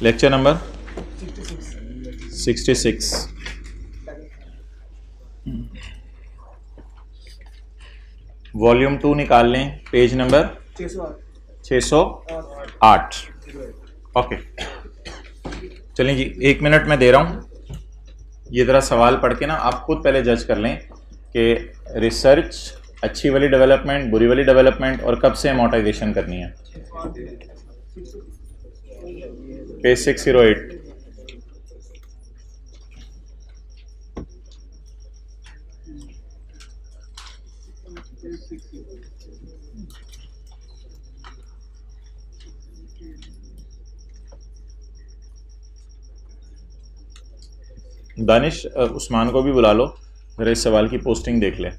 Lecture number 66। Volume 2 निकाल लें, page number 608। Okay, चलिए जी, 1 मिनट में दे रहा हूँ। ये ज़रा सवाल पढ़ के ना आप खुद पहले जज कर लें कि रिसर्च अच्छी वाली डेवलपमेंट, बुरी वाली डेवलपमेंट और कब से अमोर्टाइजेशन करनी है। पेज 608। दानिश, उस्मान को भी बुला लो, जरा इस सवाल की पोस्टिंग देख ले।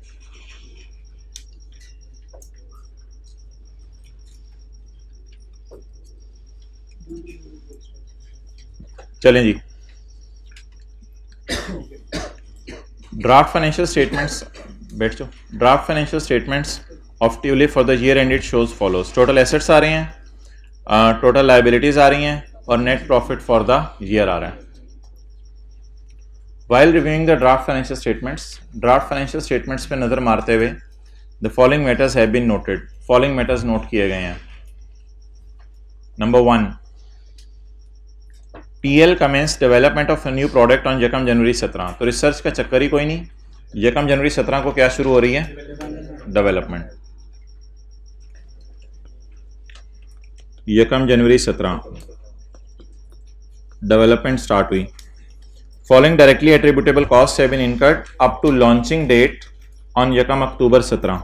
चलें जी, ड्राफ्ट फाइनेंशियल स्टेटमेंट्स, बैठ जाओ। Draft financial statements of Tulip for the year ended shows follows. Total assets आ रहे हैं, टोटल लायबिलिटीज आ रही हैं और net profit for the year आ रहा है। While reviewing the draft financial statements पे नज़र मारते हुए the following matters have been noted. Following matters note किए गए हैं। Number 1, PL commences development of new product on यकम जनवरी 17। तो रिसर्च का चक्कर ही कोई नहीं, यकम जनवरी 17 को क्या शुरू हो रही है? डेवलपमेंट। यकम जनवरी 17 डेवलपमेंट स्टार्ट हुई। Following directly attributable cost have been incurred up to launching date on यकम अक्टूबर 17।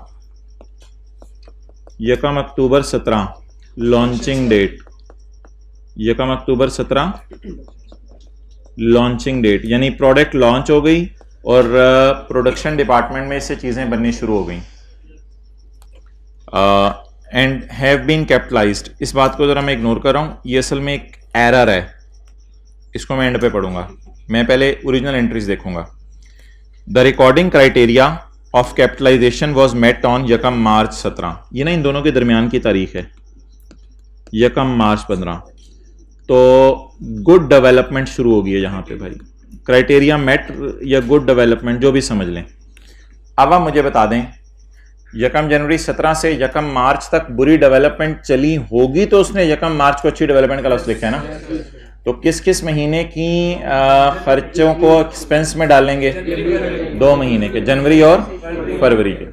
यकम अक्टूबर 17 लॉन्चिंग डेट, यकम अक्टूबर 17 लॉन्चिंग डेट, यानी प्रोडक्ट लॉन्च हो गई और प्रोडक्शन डिपार्टमेंट में इससे चीज़ें बननी शुरू हो गई। एंड हैव बीन कैपिटलाइज्ड, इस बात को ज़रा मैं इग्नोर कर रहा हूँ, ये असल में एक एरर है, इसको मैं एंड पे पढ़ूंगा। मैं पहले ओरिजिनल एंट्रीज देखूंगा। The recording criteria of capitalisation was met on यकम मार्च 17। ये ना इन दोनों के दरमियान की तारीख है, यकम मार्च 15। तो गुड डेवलपमेंट शुरू हो गई है यहाँ पे भाई। क्राइटेरिया मेट या गुड डेवलपमेंट जो भी समझ लें। अब आप मुझे बता दें, यकम जनवरी 17 से यकम मार्च तक बुरी डेवलपमेंट चली होगी तो उसने यकम मार्च को अच्छी डेवलपमेंट का लफ्ज़ लिखा है ना। तो किस किस महीने की खर्चों को एक्सपेंस में डालेंगे? 2 महीने के, जनवरी और फरवरी के।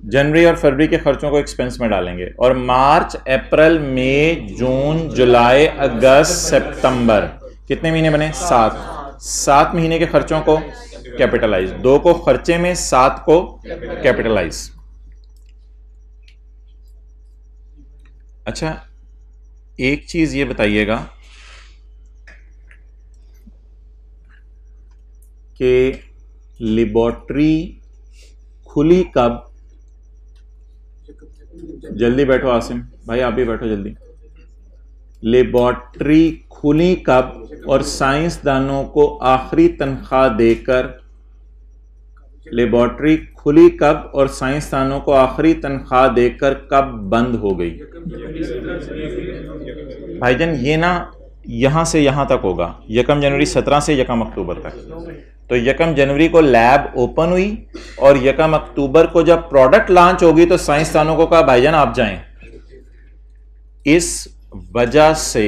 जनवरी और फरवरी के खर्चों को एक्सपेंस में डालेंगे और मार्च, अप्रैल, मई, जून, जुलाई, अगस्त, सितंबर, कितने महीने बने? 7 महीने के खर्चों को कैपिटलाइज, 2 को खर्चे में, 7 को कैपिटलाइज। अच्छा, एक चीज ये बताइएगा कि लेबोरेटरी खुली कब? जल्दी बैठो आसिम भाई, आप भी बैठो जल्दी। लेबोरेटरी खुली कब और साइंसदानों को आखिरी तनख्वाह देकर, लेबोरेटरी खुली कब और साइंसदानों को आखिरी तनख्वाह देकर कब बंद हो गई? भाईजान ये ना यहां से यहां तक होगा, यकम जनवरी 17 से यकम अक्टूबर तक। तो यकम जनवरी को लैब ओपन हुई और यकम अक्टूबर को जब प्रोडक्ट लॉन्च होगी तो साइंसदानों को कहा भाईजान आप जाएं। इस वजह से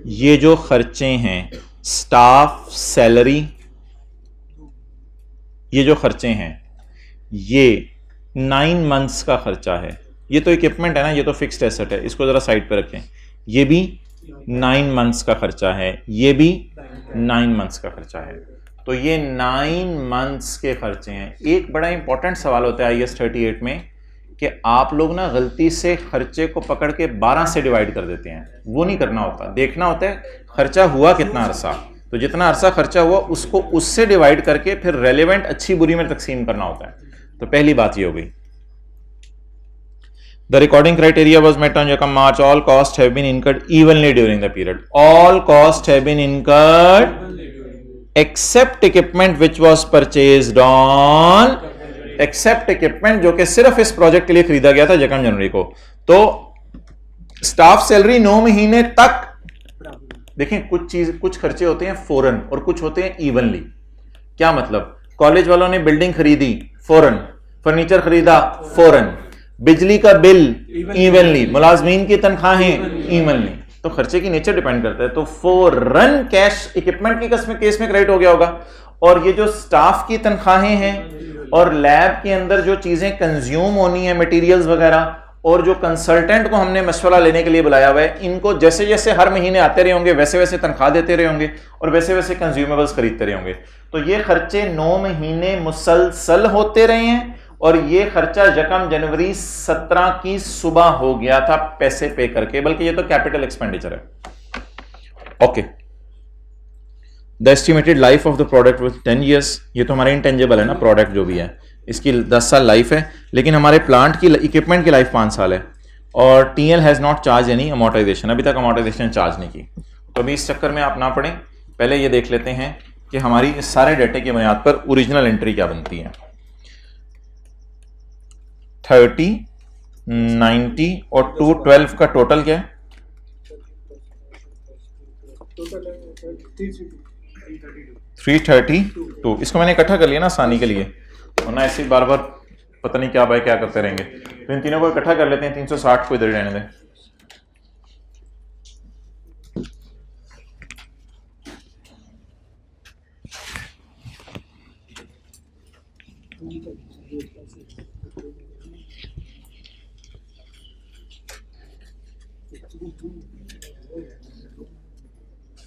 ये जो खर्चे हैं, स्टाफ सैलरी, ये जो खर्चे हैं ये 9 मंथ्स का खर्चा है। ये तो इक्विपमेंट है ना, ये तो फिक्स्ड एसेट है, इसको जरा साइड पे रखें। ये भी 9 मंथ्स का खर्चा है, ये भी 9 मंथ्स का खर्चा है। तो ये 9 मंथ्स के खर्चे हैं। एक बड़ा इंपॉर्टेंट सवाल होता है IAS 38 में कि आप लोग ना गलती से खर्चे को पकड़ के 12 से डिवाइड कर देते हैं। वो नहीं करना होता, देखना होता है खर्चा हुआ कितना अरसा, तो जितना अरसा खर्चा हुआ उसको उससे डिवाइड करके फिर रेलेवेंट अच्छी बुरी में तकसीम करना होता है। तो पहली बात ये हो गई। The recording criteria was met on Yakam March. All costs have been incurred evenly during the period. All costs have been incurred except equipment which was purchased on, except equipment जो कि सिर्फ इस प्रोजेक्ट के लिए खरीदा गया था यकम जनवरी को। तो स्टाफ सैलरी 9 महीने तक देखें कुछ खर्चे होते हैं फौरन और कुछ होते हैं इवनली। क्या मतलब? कॉलेज वालों ने बिल्डिंग खरीदी फौरन, फर्नीचर खरीदा फौरन, बिजली का बिल इवनली, मुलाजमीन की तनख्वाहें इवनली। तो खर्चे की नेचर डिपेंड करता है। तो फौरन कैश इक्विपमेंट की केस में क्रेडिट हो गया होगा, और ये जो स्टाफ की तनख्वाहें हैं और लैब के अंदर जो चीजें कंज्यूम होनी है, मटेरियल्स वगैरह, और जो कंसल्टेंट को हमने मशवरा लेने के लिए बुलाया हुआ है, इनको जैसे जैसे हर महीने आते रहे होंगे वैसे वैसे तनख्वाह देते रहे होंगे और वैसे वैसे कंज्यूमेबल्स खरीदते रहे होंगे। तो ये खर्चे 9 महीने मुसलसल होते रहे हैं, और ये खर्चा यकम जनवरी 17 की सुबह हो गया था पैसे पे करके, बल्कि ये तो कैपिटल एक्सपेंडिचर है। Okay, the estimated life of the product with 10 years. ये तो हमारा इंटेंजिबल है ना, प्रोडक्ट जो भी है इसकी 10 साल लाइफ है, लेकिन हमारे प्लांट की इक्विपमेंट की लाइफ 5 साल है। और TL has not charge any amortisation, अभी तक अमोर्टाइजेशन चार्ज नहीं की। तो अभी इस चक्कर में आप ना पढ़ें, पहले ये देख लेते हैं कि हमारी इस सारे डेटे की बुनियाद पर ओरिजिनल एंट्री क्या बनती है। 30, 90 और 212 का टोटल क्या है? 332। इसको मैंने इकट्ठा कर लिया ना आसानी के लिए, वरना ऐसे ही बार बार पता नहीं क्या भाई क्या करते रहेंगे। तो इन तीनों को इकट्ठा कर लेते हैं, 360 को इधर ही रहने दें।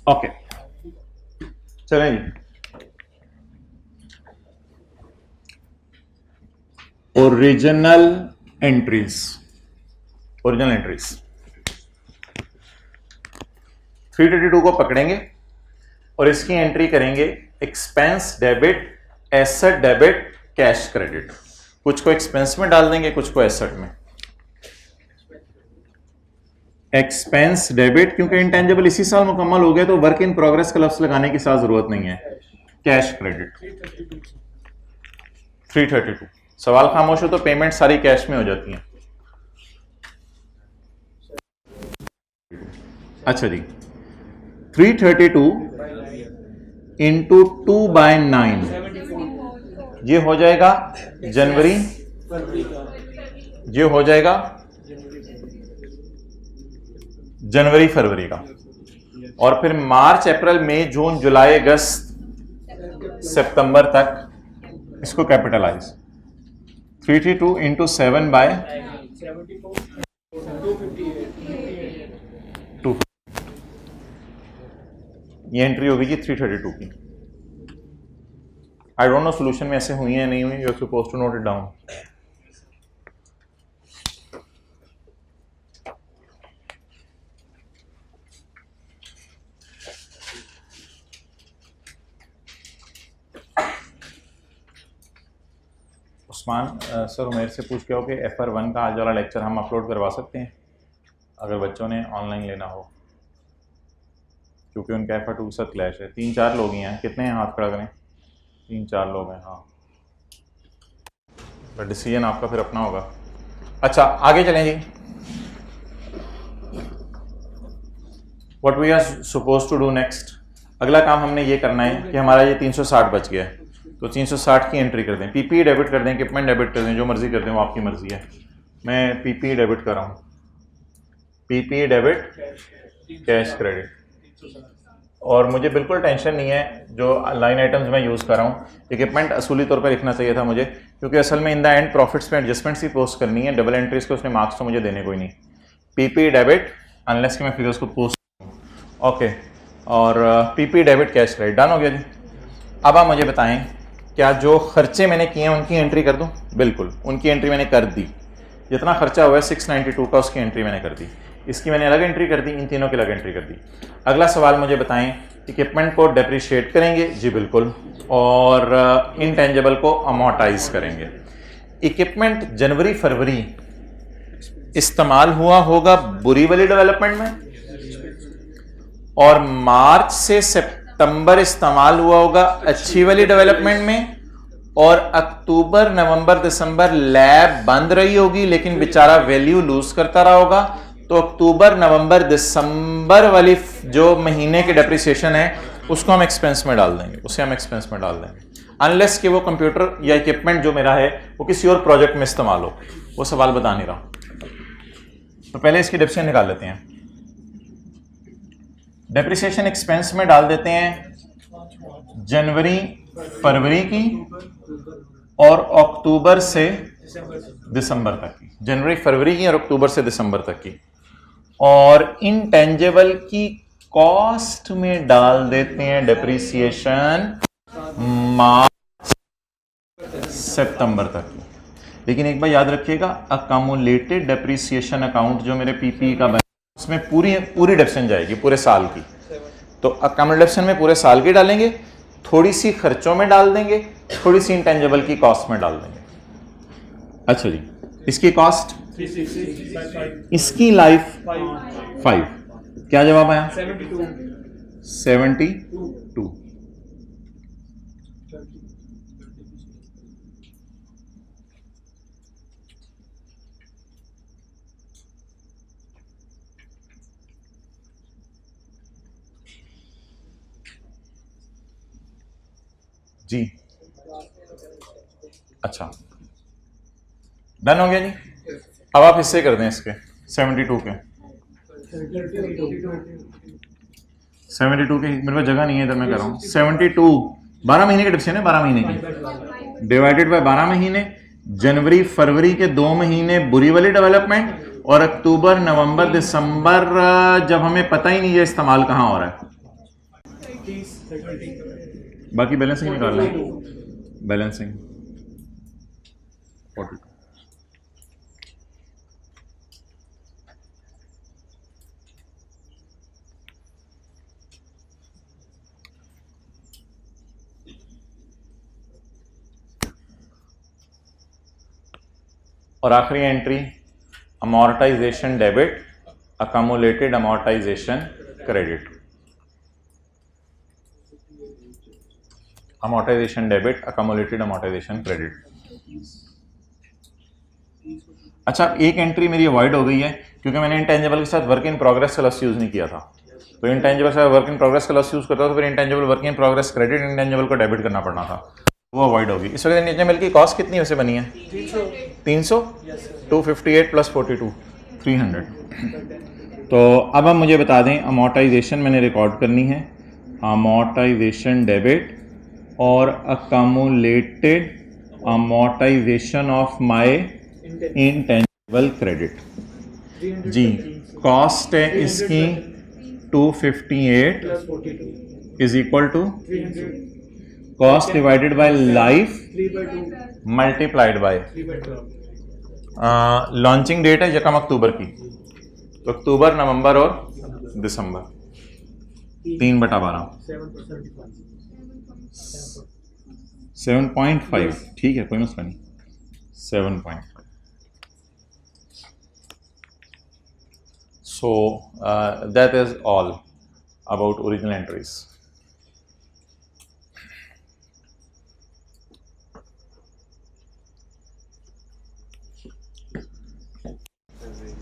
ओके, चलें जी। ओरिजिनल एंट्रीज 332 को पकड़ेंगे और इसकी एंट्री करेंगे expense debit, asset debit, cash credit. कुछ को एक्सपेंस में डाल देंगे, कुछ को एसेट में। एक्सपेंस डेबिट, क्योंकि इंटेंजिबल इसी साल मुकम्मल हो गया तो वर्क इन प्रोग्रेस का लफ्ज लगाने की साथ जरूरत नहीं है। Cash credit 332। सवाल खामोश हो तो पेमेंट सारी कैश में हो जाती है। अच्छा जी, 332 इंटू 2/9 ये हो जाएगा जनवरी, ये हो जाएगा जनवरी फरवरी का, और फिर मार्च अप्रैल मई जून जुलाई अगस्त सितंबर तक इसको कैपिटलाइज। 332 इंटू 7/2, ये एंट्री होगी जी 332 की। आई डोंट नो सोल्यूशन में ऐसे हुई है नहीं हुई, you are supposed to note it down. Usman sir Umer से पूछ के हो कि FR1 का आज वाला लेक्चर हम अपलोड करवा सकते हैं अगर बच्चों ने ऑनलाइन लेना हो, क्योंकि उनका FR2 के साथ क्लैश है। 3-4 लोग ही हैं, कितने हैं हाथ खड़ा करें? 3-4 लोग हैं, हाँ। बट डिसीजन आपका फिर अपना होगा। अच्छा आगे चलें जी। What we are suppose to do next, अगला काम हमने ये करना है कि हमारा ये 360 बच गया है, तो 360 की एंट्री कर दें। पीपी डेबिट कर दें, इक्विपमेंट डेबिट कर दें, जो मर्जी कर दें, वो आपकी मर्जी है। मैं पीपी डेबिट कर रहा हूँ, पीपी डेबिट कैश क्रेडिट। और मुझे बिल्कुल टेंशन नहीं है जो लाइन आइटम्स मैं यूज़ कर रहा हूँ। इक्विपमेंट असूली तौर पर लिखना चाहिए था मुझे, क्योंकि असल में इन द एंड प्रॉफिट्स में एडजस्टमेंट्स ही पोस्ट करनी है, डबल एंट्रीज के उसने मार्क्स तो मुझे देने कोई नहीं। पीपी डेबिट अनलेस कि मैं फिगर्स को पोस्ट, ओके, और PP debit cash credit done हो गया जी। अब आप मुझे बताएं क्या जो खर्चे मैंने किए हैं उनकी एंट्री कर दूं? बिल्कुल, उनकी एंट्री मैंने कर दी। जितना खर्चा हुआ है 692 का, उसकी एंट्री मैंने कर दी। इसकी मैंने अलग एंट्री कर दी, इन तीनों की अलग एंट्री कर दी। अगला सवाल मुझे बताएं, इक्विपमेंट को डेप्रिशिएट करेंगे? जी बिल्कुल। और इनटेंजिबल को अमोर्टाइज करेंगे। इक्विपमेंट जनवरी फरवरी इस्तेमाल हुआ होगा बुरी वाली डेवलपमेंट में, और मार्च से सितंबर इस्तेमाल हुआ होगा अच्छी वाली डेवलपमेंट में, और अक्टूबर नवंबर दिसंबर लैब बंद रही होगी लेकिन बेचारा वैल्यू लूज करता रहा होगा, तो अक्टूबर नवंबर दिसंबर वाली जो महीने की डेप्रिसिएशन है उसको हम एक्सपेंस में डाल देंगे, उसे हम एक्सपेंस में डाल देंगे, अनलेस कि वो कंप्यूटर या इक्विपमेंट जो मेरा है वो किसी और प्रोजेक्ट में इस्तेमाल हो। वो सवाल बता नहीं रहा। तो पहले इसकी डेप्रिसिएशन निकाल लेते हैं। डेप्रिसिएशन एक्सपेंस में डाल देते हैं जनवरी फरवरी की और अक्टूबर से दिसंबर तक की, जनवरी फरवरी की और अक्टूबर से दिसंबर तक की, और इनटेंजिबल की कॉस्ट में डाल देते हैं डेप्रिसिएशन मार्च सितंबर तक की। लेकिन एक बार याद रखिएगा, अकामुलेटेड डेप्रिसिएशन अकाउंट जो मेरे पीपी का बना उसमें पूरी डेप्रिसिएशन जाएगी पूरे साल की। तो अकामुलेटेड डेप्रिसिएशन में पूरे साल की डालेंगे, थोड़ी सी खर्चों में डाल देंगे, थोड़ी सी इंटेंजिबल की कॉस्ट में डाल देंगे। अच्छा जी, इसकी कॉस्ट, इसकी लाइफ 5। क्या जवाब आया? 72। जी अच्छा, डन हो गया जी। अब आप हिस्से कर दें इसके 72 के। 72 के मेरे पास जगह नहीं है इधर, मैं कर रहा हूँ 72 12 महीने की डिप्शन है, 12 महीने की डिवाइडेड बाय 12 महीने। जनवरी फरवरी के 2 महीने बुरी वाली डेवलपमेंट और अक्टूबर नवंबर दिसंबर जब हमें पता ही नहीं है इस्तेमाल कहाँ हो रहा है। बाकी बैलेंसिंग निकालना है, बैलेंसिंग 42। और आखिरी entry amortisation debit, accumulated amortisation credit. Amortisation debit, accumulated amortisation credit. अच्छा, एक एंट्री मेरी अवॉइड हो गई है क्योंकि मैंने इंटेंजिबल के साथ वर्क इन प्रोग्रेस का लफ्ज़ यूज़ नहीं किया था। तो इंटेंजिबल के साथ वर्क इन प्रोग्रेस का लफ्ज़ यूज़ करता तो फिर intangible work in progress credit, intangible को डेबिट करना पड़ना था, वो अवॉइड होगी। इस वक्त इंटेंजिबल की कॉस्ट कितनी वैसे बनी है? 300। 258 प्लस 42 300। तो अब हम मुझे बता दें, अमोर्टाइजेशन मैंने रिकॉर्ड करनी है, अमोर्टाइजेशन डेबिट और accumulated amortisation of my intangible credit. जी, कॉस्ट है इसकी 258 is equal to cost divided by life multiplied by launching date है 1 अक्टूबर की, तो अक्टूबर नवंबर और दिसंबर 3/12 7.5। ठीक है, कोई मसला नहीं, 7.5। So that is all about original entries.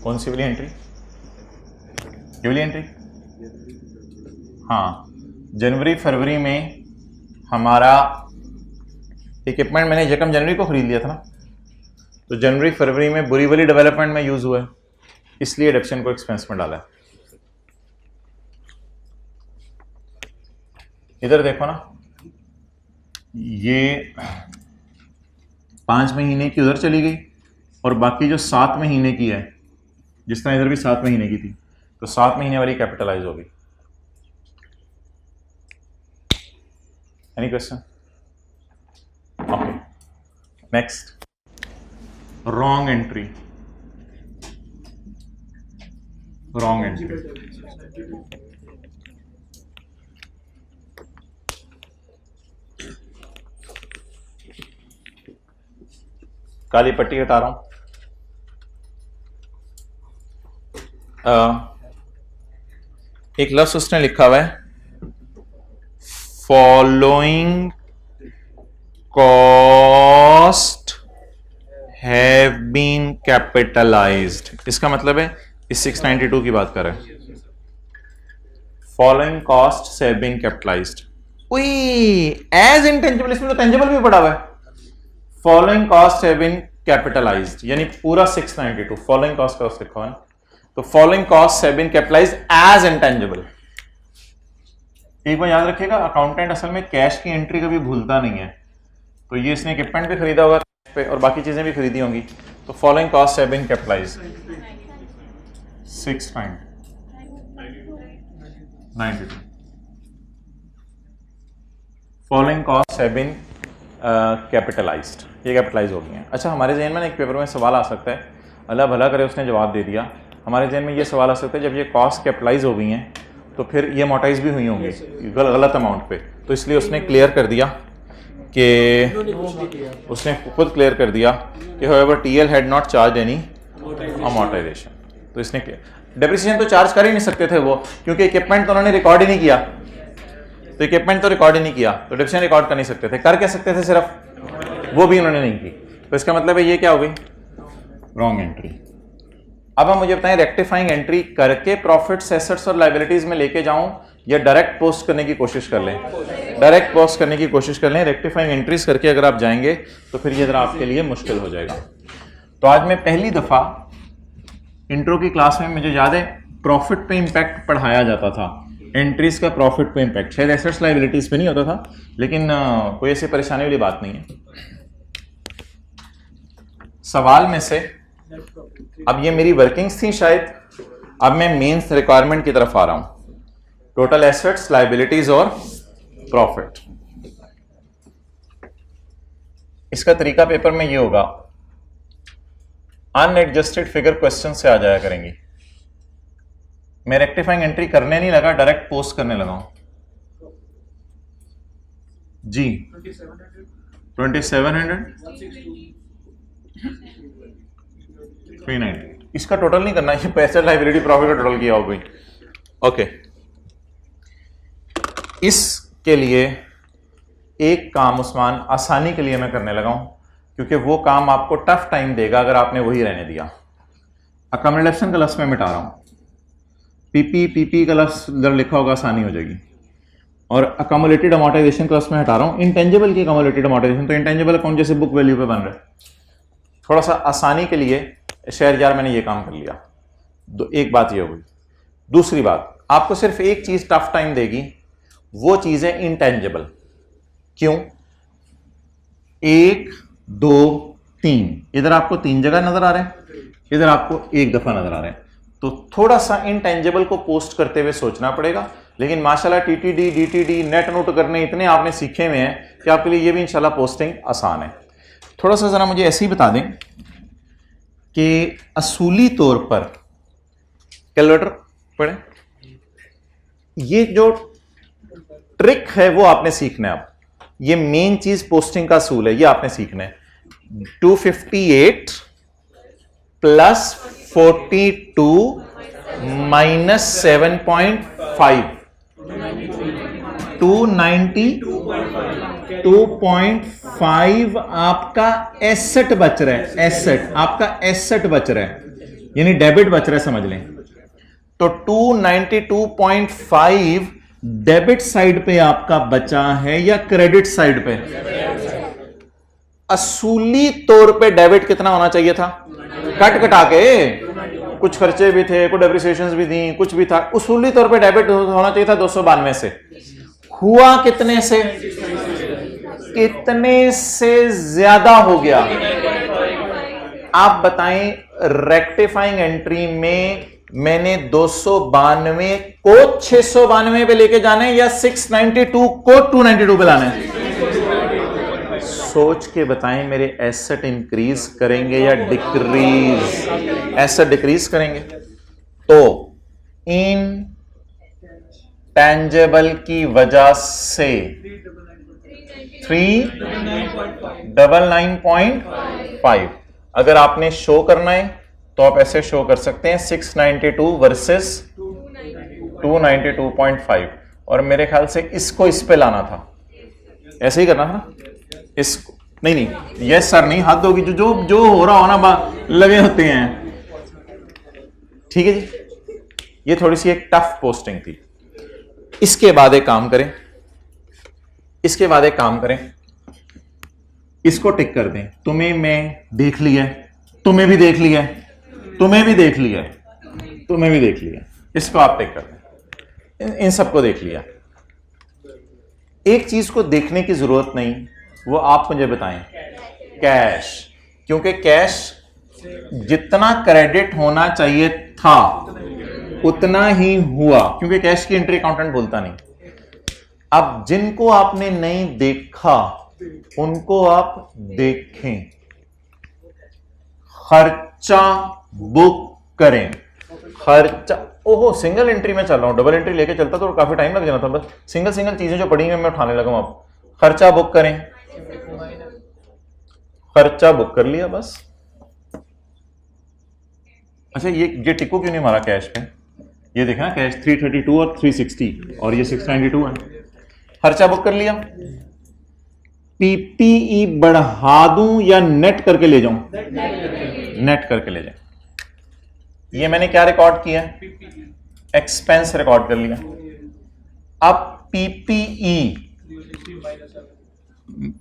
कौन सी वाली एंट्री? ये वाली एंट्री? हाँ, जनवरी फरवरी में हमारा इक्विपमेंट मैंने यकम जनवरी को खरीद लिया था ना, तो जनवरी फरवरी में बुरी वाली डेवलपमेंट में यूज हुआ है, इसलिए डेप्शन को एक्सपेंस में डाला है। इधर देखो ना, ये 5 महीने की उधर चली गई और बाकी जो 7 महीने की है, जिस तरह इधर भी 7 महीने की थी, तो 7 महीने वाली कैपिटलाइज होगी। Any question? Okay, next, wrong entry. Wrong entry, काली पट्टी हटा रहा हूं। एक लफ्ज उसने लिखा हुआ है, following cost have been capitalised. इसका मतलब है इस 692 की बात कर रहे हैं। Following cost have been capitalised, as intangible, इसमें तो टेंजिबल भी पड़ा हुआ है। Following cost have been capitalised यानी पूरा 692 फॉलोइंग कॉस्ट का लिखा हुआ है, तो following cost have been capitalised as intangible. एक बार याद रखिएगा, अकाउंटेंट असल में कैश की एंट्री कभी भूलता नहीं है, तो ये इसने इक्विपमेंट भी खरीदा होगा पे और बाकी चीजें भी खरीदी होंगी, तो following cost have been capitalised 692 following cost have been capitalised, ये कैपिटलाइज हो गई हैं। अच्छा, हमारे जहन में एक पेपर में सवाल आ सकता है, अल्लाह भला करे उसने जवाब दे दिया, हमारे जहन में ये सवाल आ सकता है जब ये कॉस्ट कैपिटलाइज हो गई हैं तो फिर ये अमोर्टाइज भी हुई होंगी गलत अमाउंट पे, तो इसलिए उसने क्लियर कर दिया कि उसने खुद क्लियर कर दिया कि however TL had not charged any amortization, तो इसने डेप्रिसिएशन तो चार्ज कर ही नहीं सकते थे वो, क्योंकि इक्विपमेंट तो उन्होंने रिकॉर्ड ही नहीं किया, तो इक्विपमेंट तो रिकॉर्ड ही नहीं किया, तो डेप्रिसिएशन रिकॉर्ड कर नहीं सकते थे, कर क्या सकते थे सिर्फ, वो भी उन्होंने नहीं की, तो इसका मतलब है ये क्या हो गई, रॉन्ग एंट्री। अब आप मुझे बताएं, रेक्टिफाइंग एंट्री करके प्रॉफिट्स, एसेट्स और लायबिलिटीज में लेके जाऊं या डायरेक्ट पोस्ट करने की कोशिश कर लें? डायरेक्ट पोस्ट करने की कोशिश कर लें। रेक्टिफाइंग एंट्रीज करके अगर आप जाएंगे तो फिर ये जरा आपके लिए मुश्किल हो जाएगा। तो आज मैं पहली दफा इंट्रो की क्लास में, मुझे याद है प्रॉफिट पे इंपैक्ट पढ़ाया जाता था, एंट्रीज का प्रॉफिट पे इंपैक्ट, शायद एसेट्स लायबिलिटीज पे नहीं होता था, लेकिन कोई ऐसी परेशानी वाली बात नहीं है। सवाल में से अब ये मेरी वर्किंग्स थी शायद, अब मैं मेंस रिक्वायरमेंट की तरफ आ रहा हूं, टोटल एसेट्स, लायबिलिटीज और प्रॉफिट। इसका तरीका पेपर में ये होगा, अनएडजस्टेड फिगर क्वेश्चन से आ जाया करेंगी। मैं रेक्टिफाइंग एंट्री करने नहीं लगा, डायरेक्ट पोस्ट करने लगा हूं जी। 2700 390, इसका टोटल नहीं करना, ये पैसे लायबिलिटी प्रॉफिट का टोटल किया हो गई। ओके, इसके लिए एक काम उस्मान आसानी के लिए मैं करने लगा हूं, क्योंकि वो काम आपको टफ टाइम देगा अगर आपने वही रहने दिया। अकोमोडेशन का लफ्ज़ मैं मिटा रहा हूं, पीपी का लफ्ज़ जब लिखा होगा आसानी हो जाएगी, और अकोमोडेटेड अमोर्टाइजेशन का लफ्ज़ मैं हटा रहा हूं। इंटेंजिबल की अकोमोडेटेड अमोर्टाइजेशन, तो इंटेंजिबल अकाउंट जैसे बुक वैल्यू पे बन रहा है, थोड़ा सा आसानी के लिए शेयर यार मैंने ये काम कर लिया। एक बात ये हो गई। दूसरी बात, आपको सिर्फ एक चीज टफ टाइम देगी, वो चीज है इंटेंजिबल। क्यों? 1 2 3, इधर आपको 3 जगह नजर आ रहे हैं, इधर आपको एक दफा नजर आ रहे हैं, तो थोड़ा सा इंटेंजिबल को पोस्ट करते हुए सोचना पड़ेगा। लेकिन माशाल्लाह टीटीडी डीटीडी नेट नोट करने इतने आपने सीखे हुए हैं कि आपके लिए ये भी इंशाल्लाह पोस्टिंग आसान है। थोड़ा सा जरा मुझे ऐसे ही बता दें कि असूली तौर पर कैलकुलेटर पढ़े, ये जो ट्रिक है वो आपने सीखना है। अब ये मेन चीज पोस्टिंग का असूल है, ये आपने सीखना है। 258 प्लस 42 माइनस 7.5, 292.5 आपका एसेट बच रहा है, एसेट आपका एसेट बच रहा है, यानी डेबिट बच रहा है, समझ लें। तो 292.5 डेबिट साइड पे आपका बचा है या क्रेडिट साइड पे? असूली तौर पे डेबिट कितना होना चाहिए था? कट कटा के, कुछ खर्चे भी थे, कुछ डेप्रिसिएशंस भी थी, कुछ भी था, उसूली तौर पे डेबिट होना चाहिए था 292 से। हुआ कितने से? कितने से ज्यादा हो गया? आप बताएं, रेक्टिफाइंग एंट्री में मैंने 292 को 692 पे लेके जाना है या 692 को 292 पे लाना है? सोच के बताएं, मेरे एसेट इंक्रीज करेंगे या डिक्रीज? एसेट डिक्रीज करेंगे। तो इन टेंजेबल की वजह से 399.5 अगर आपने शो करना है तो आप ऐसे शो कर सकते हैं, 692 वर्सेस 292.5, और मेरे ख्याल से इसको इस पे लाना था, ऐसे ही करना था ना, इसको नहीं यस सर नहीं, हद होगी, जो जो जो हो रहा हो ना लगे होते हैं। ठीक है जी, ये थोड़ी सी एक टफ पोस्टिंग थी। इसके बाद एक काम करें, इसके बाद एक काम करें, इसको टिक कर दें। तुम्हें मैं देख लिया, तुम्हें भी देख लिया, तुम्हें भी देख लिया, तुम्हें भी देख लिया, इसको आप टिक कर दें। इन सबको देख लिया। एक चीज को देखने की जरूरत नहीं, वो आप मुझे बताएं, कैश। क्योंकि कैश जितना क्रेडिट होना चाहिए था उतना ही हुआ, क्योंकि कैश की एंट्री अकाउंटेंट बोलता नहीं। अब जिनको आपने नहीं देखा उनको आप देखें, खर्चा बुक करें। खर्चा, ओहो सिंगल एंट्री में चल रहा हूं, डबल एंट्री लेके चलता तो काफी टाइम लग जाना था। बस सिंगल सिंगल चीजें जो पड़ी हैं मैं उठाने लगा हूं। अब खर्चा बुक करें, खर्चा बुक कर लिया बस। अच्छा ये टिको क्यों नहीं मारा कैश पे? ये देखा ना, कैश 332 और 360 और ये 692 है। खर्चा बुक कर लिया। पीपीई बढ़ा दूं या नेट करके ले जाऊं? नेट करके ले जाऊं। ये मैंने क्या रिकॉर्ड किया? एक्सपेंस रिकॉर्ड कर लिया। अब पीपीई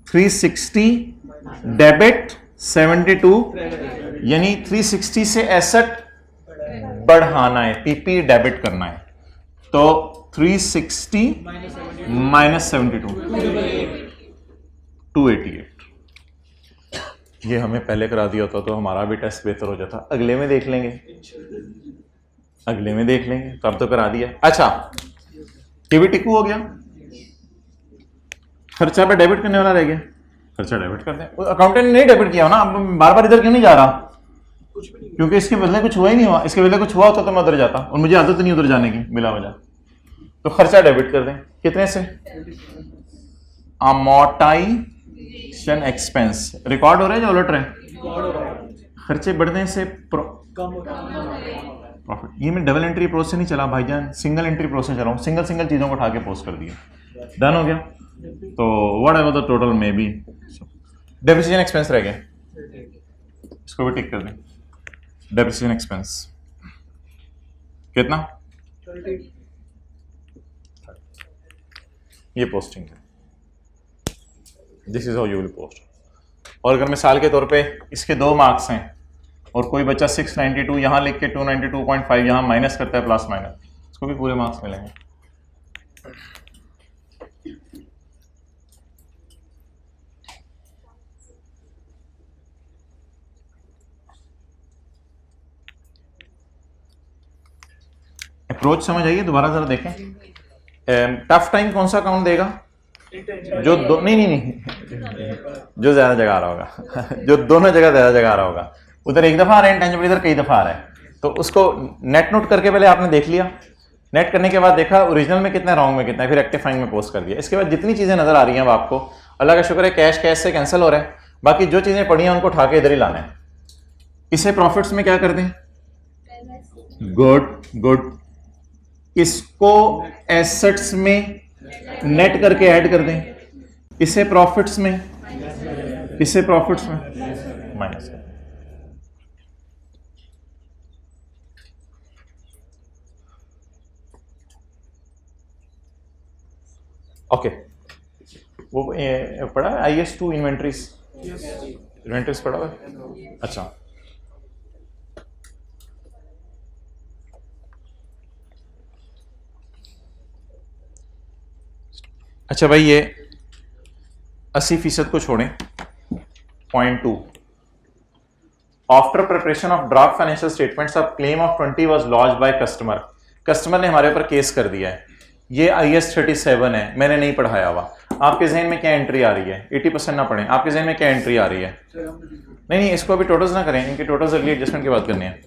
360 डेबिट 72, यानी 360 से एसेट बढ़ाना है, पीपी डेबिट करना है। तो 360 माइनस 72 288। ये हमें पहले करा दिया होता तो हमारा भी टेस्ट बेहतर हो जाता। अगले में देख लेंगे, अगले में देख लेंगे, तब तो करा दिया। अच्छा ये भी टिकू हो गया। खर्चा पे डेबिट करने वाला रह गया, खर्चा डेबिट कर दें। अकाउंटेंट ने नहीं डेबिट किया ना, अब बार बार इधर क्यों नहीं जा रहा? क्योंकि इसके बदले कुछ हुआ ही नहीं हुआ। इसके बदले कुछ हुआ होता तो मैं उधर जाता, और मुझे आदत नहीं उधर जाने की बिला वजह। तो खर्चा डेबिट कर दें। कितने से? अमोर्टाइजेशन एक्सपेंस रिकॉर्ड हो रहा है जो उलट रहे? खर्चे बढ़ने से प्रॉफिट। ये मैं डबल एंट्री प्रोसेस नहीं चला भाईजान, सिंगल एंट्री प्रोसेस चला हूं। सिंगल सिंगल चीजों को उठा के पोस्ट कर दिया, डन हो गया। तो व्हाट एवर द टोटल में बी, डेप्रिसिएशन एक्सपेंस रह गया, इसको भी टिक कर दें। डेप्रिसिएशन एक्सपेंस कितना? ये पोस्टिंग है। This is how you will post. और अगर मिसाल के तौर पे इसके 2 मार्क्स हैं और कोई बच्चा 692 यहां लिख के 292.5 यहां माइनस करता है प्लस माइनस, इसको भी पूरे मार्क्स मिलेंगे। अप्रोच समझ आइए, दोबारा जरा देखें। टफ टाइम कौन सा अकाउंट देगा? जो दो नहीं जो ज्यादा जगह आ रहा होगा जो दोनों जगह ज्यादा जगह आ रहा होगा। उधर एक दफा आ रहा है इंटेंजिबल, इधर कई दफा आ रहा है। तो उसको नेट नोट करके पहले आपने देख लिया। नेट करने के बाद देखा ओरिजिनल में कितना, रॉन्ग में कितना है, फिर रेक्टिफाइंग में पोस्ट कर दिया। इसके बाद जितनी चीजें नजर आ रही हैं अब आपको, अल्लाह का शुक्र है कैश कैश से कैंसिल हो रहा है। बाकी जो चीजें पड़ी हैं उनको उठा के इधर ही लाना है। इसे प्रॉफिट्स में क्या कर दें? Good good. इसको एसेट्स में नेट करके ऐड कर दें। इसे प्रॉफिट्स में, इसे प्रॉफिट्स में माइनस कर दें। ओके वो पढ़ा है IS2 इन्वेंट्रीज? इन्वेंट्रीज पढ़ा है? अच्छा अच्छा भाई, ये 80% को छोड़ें। Point 2, after preparation of draft financial statements of claim of 20 was launched by customer. Customer ने हमारे ऊपर केस कर दिया है। ये IS 37 है, मैंने नहीं पढ़ाया हुआ। आपके जहन में क्या एंट्री आ रही है? 80% ना पढ़ें, आपके जहन में क्या एंट्री आ रही है? नहीं इसको अभी टोटल्स ना करें, इनके टोटल्स अगली एडजस्टमेंट की बात करनी है।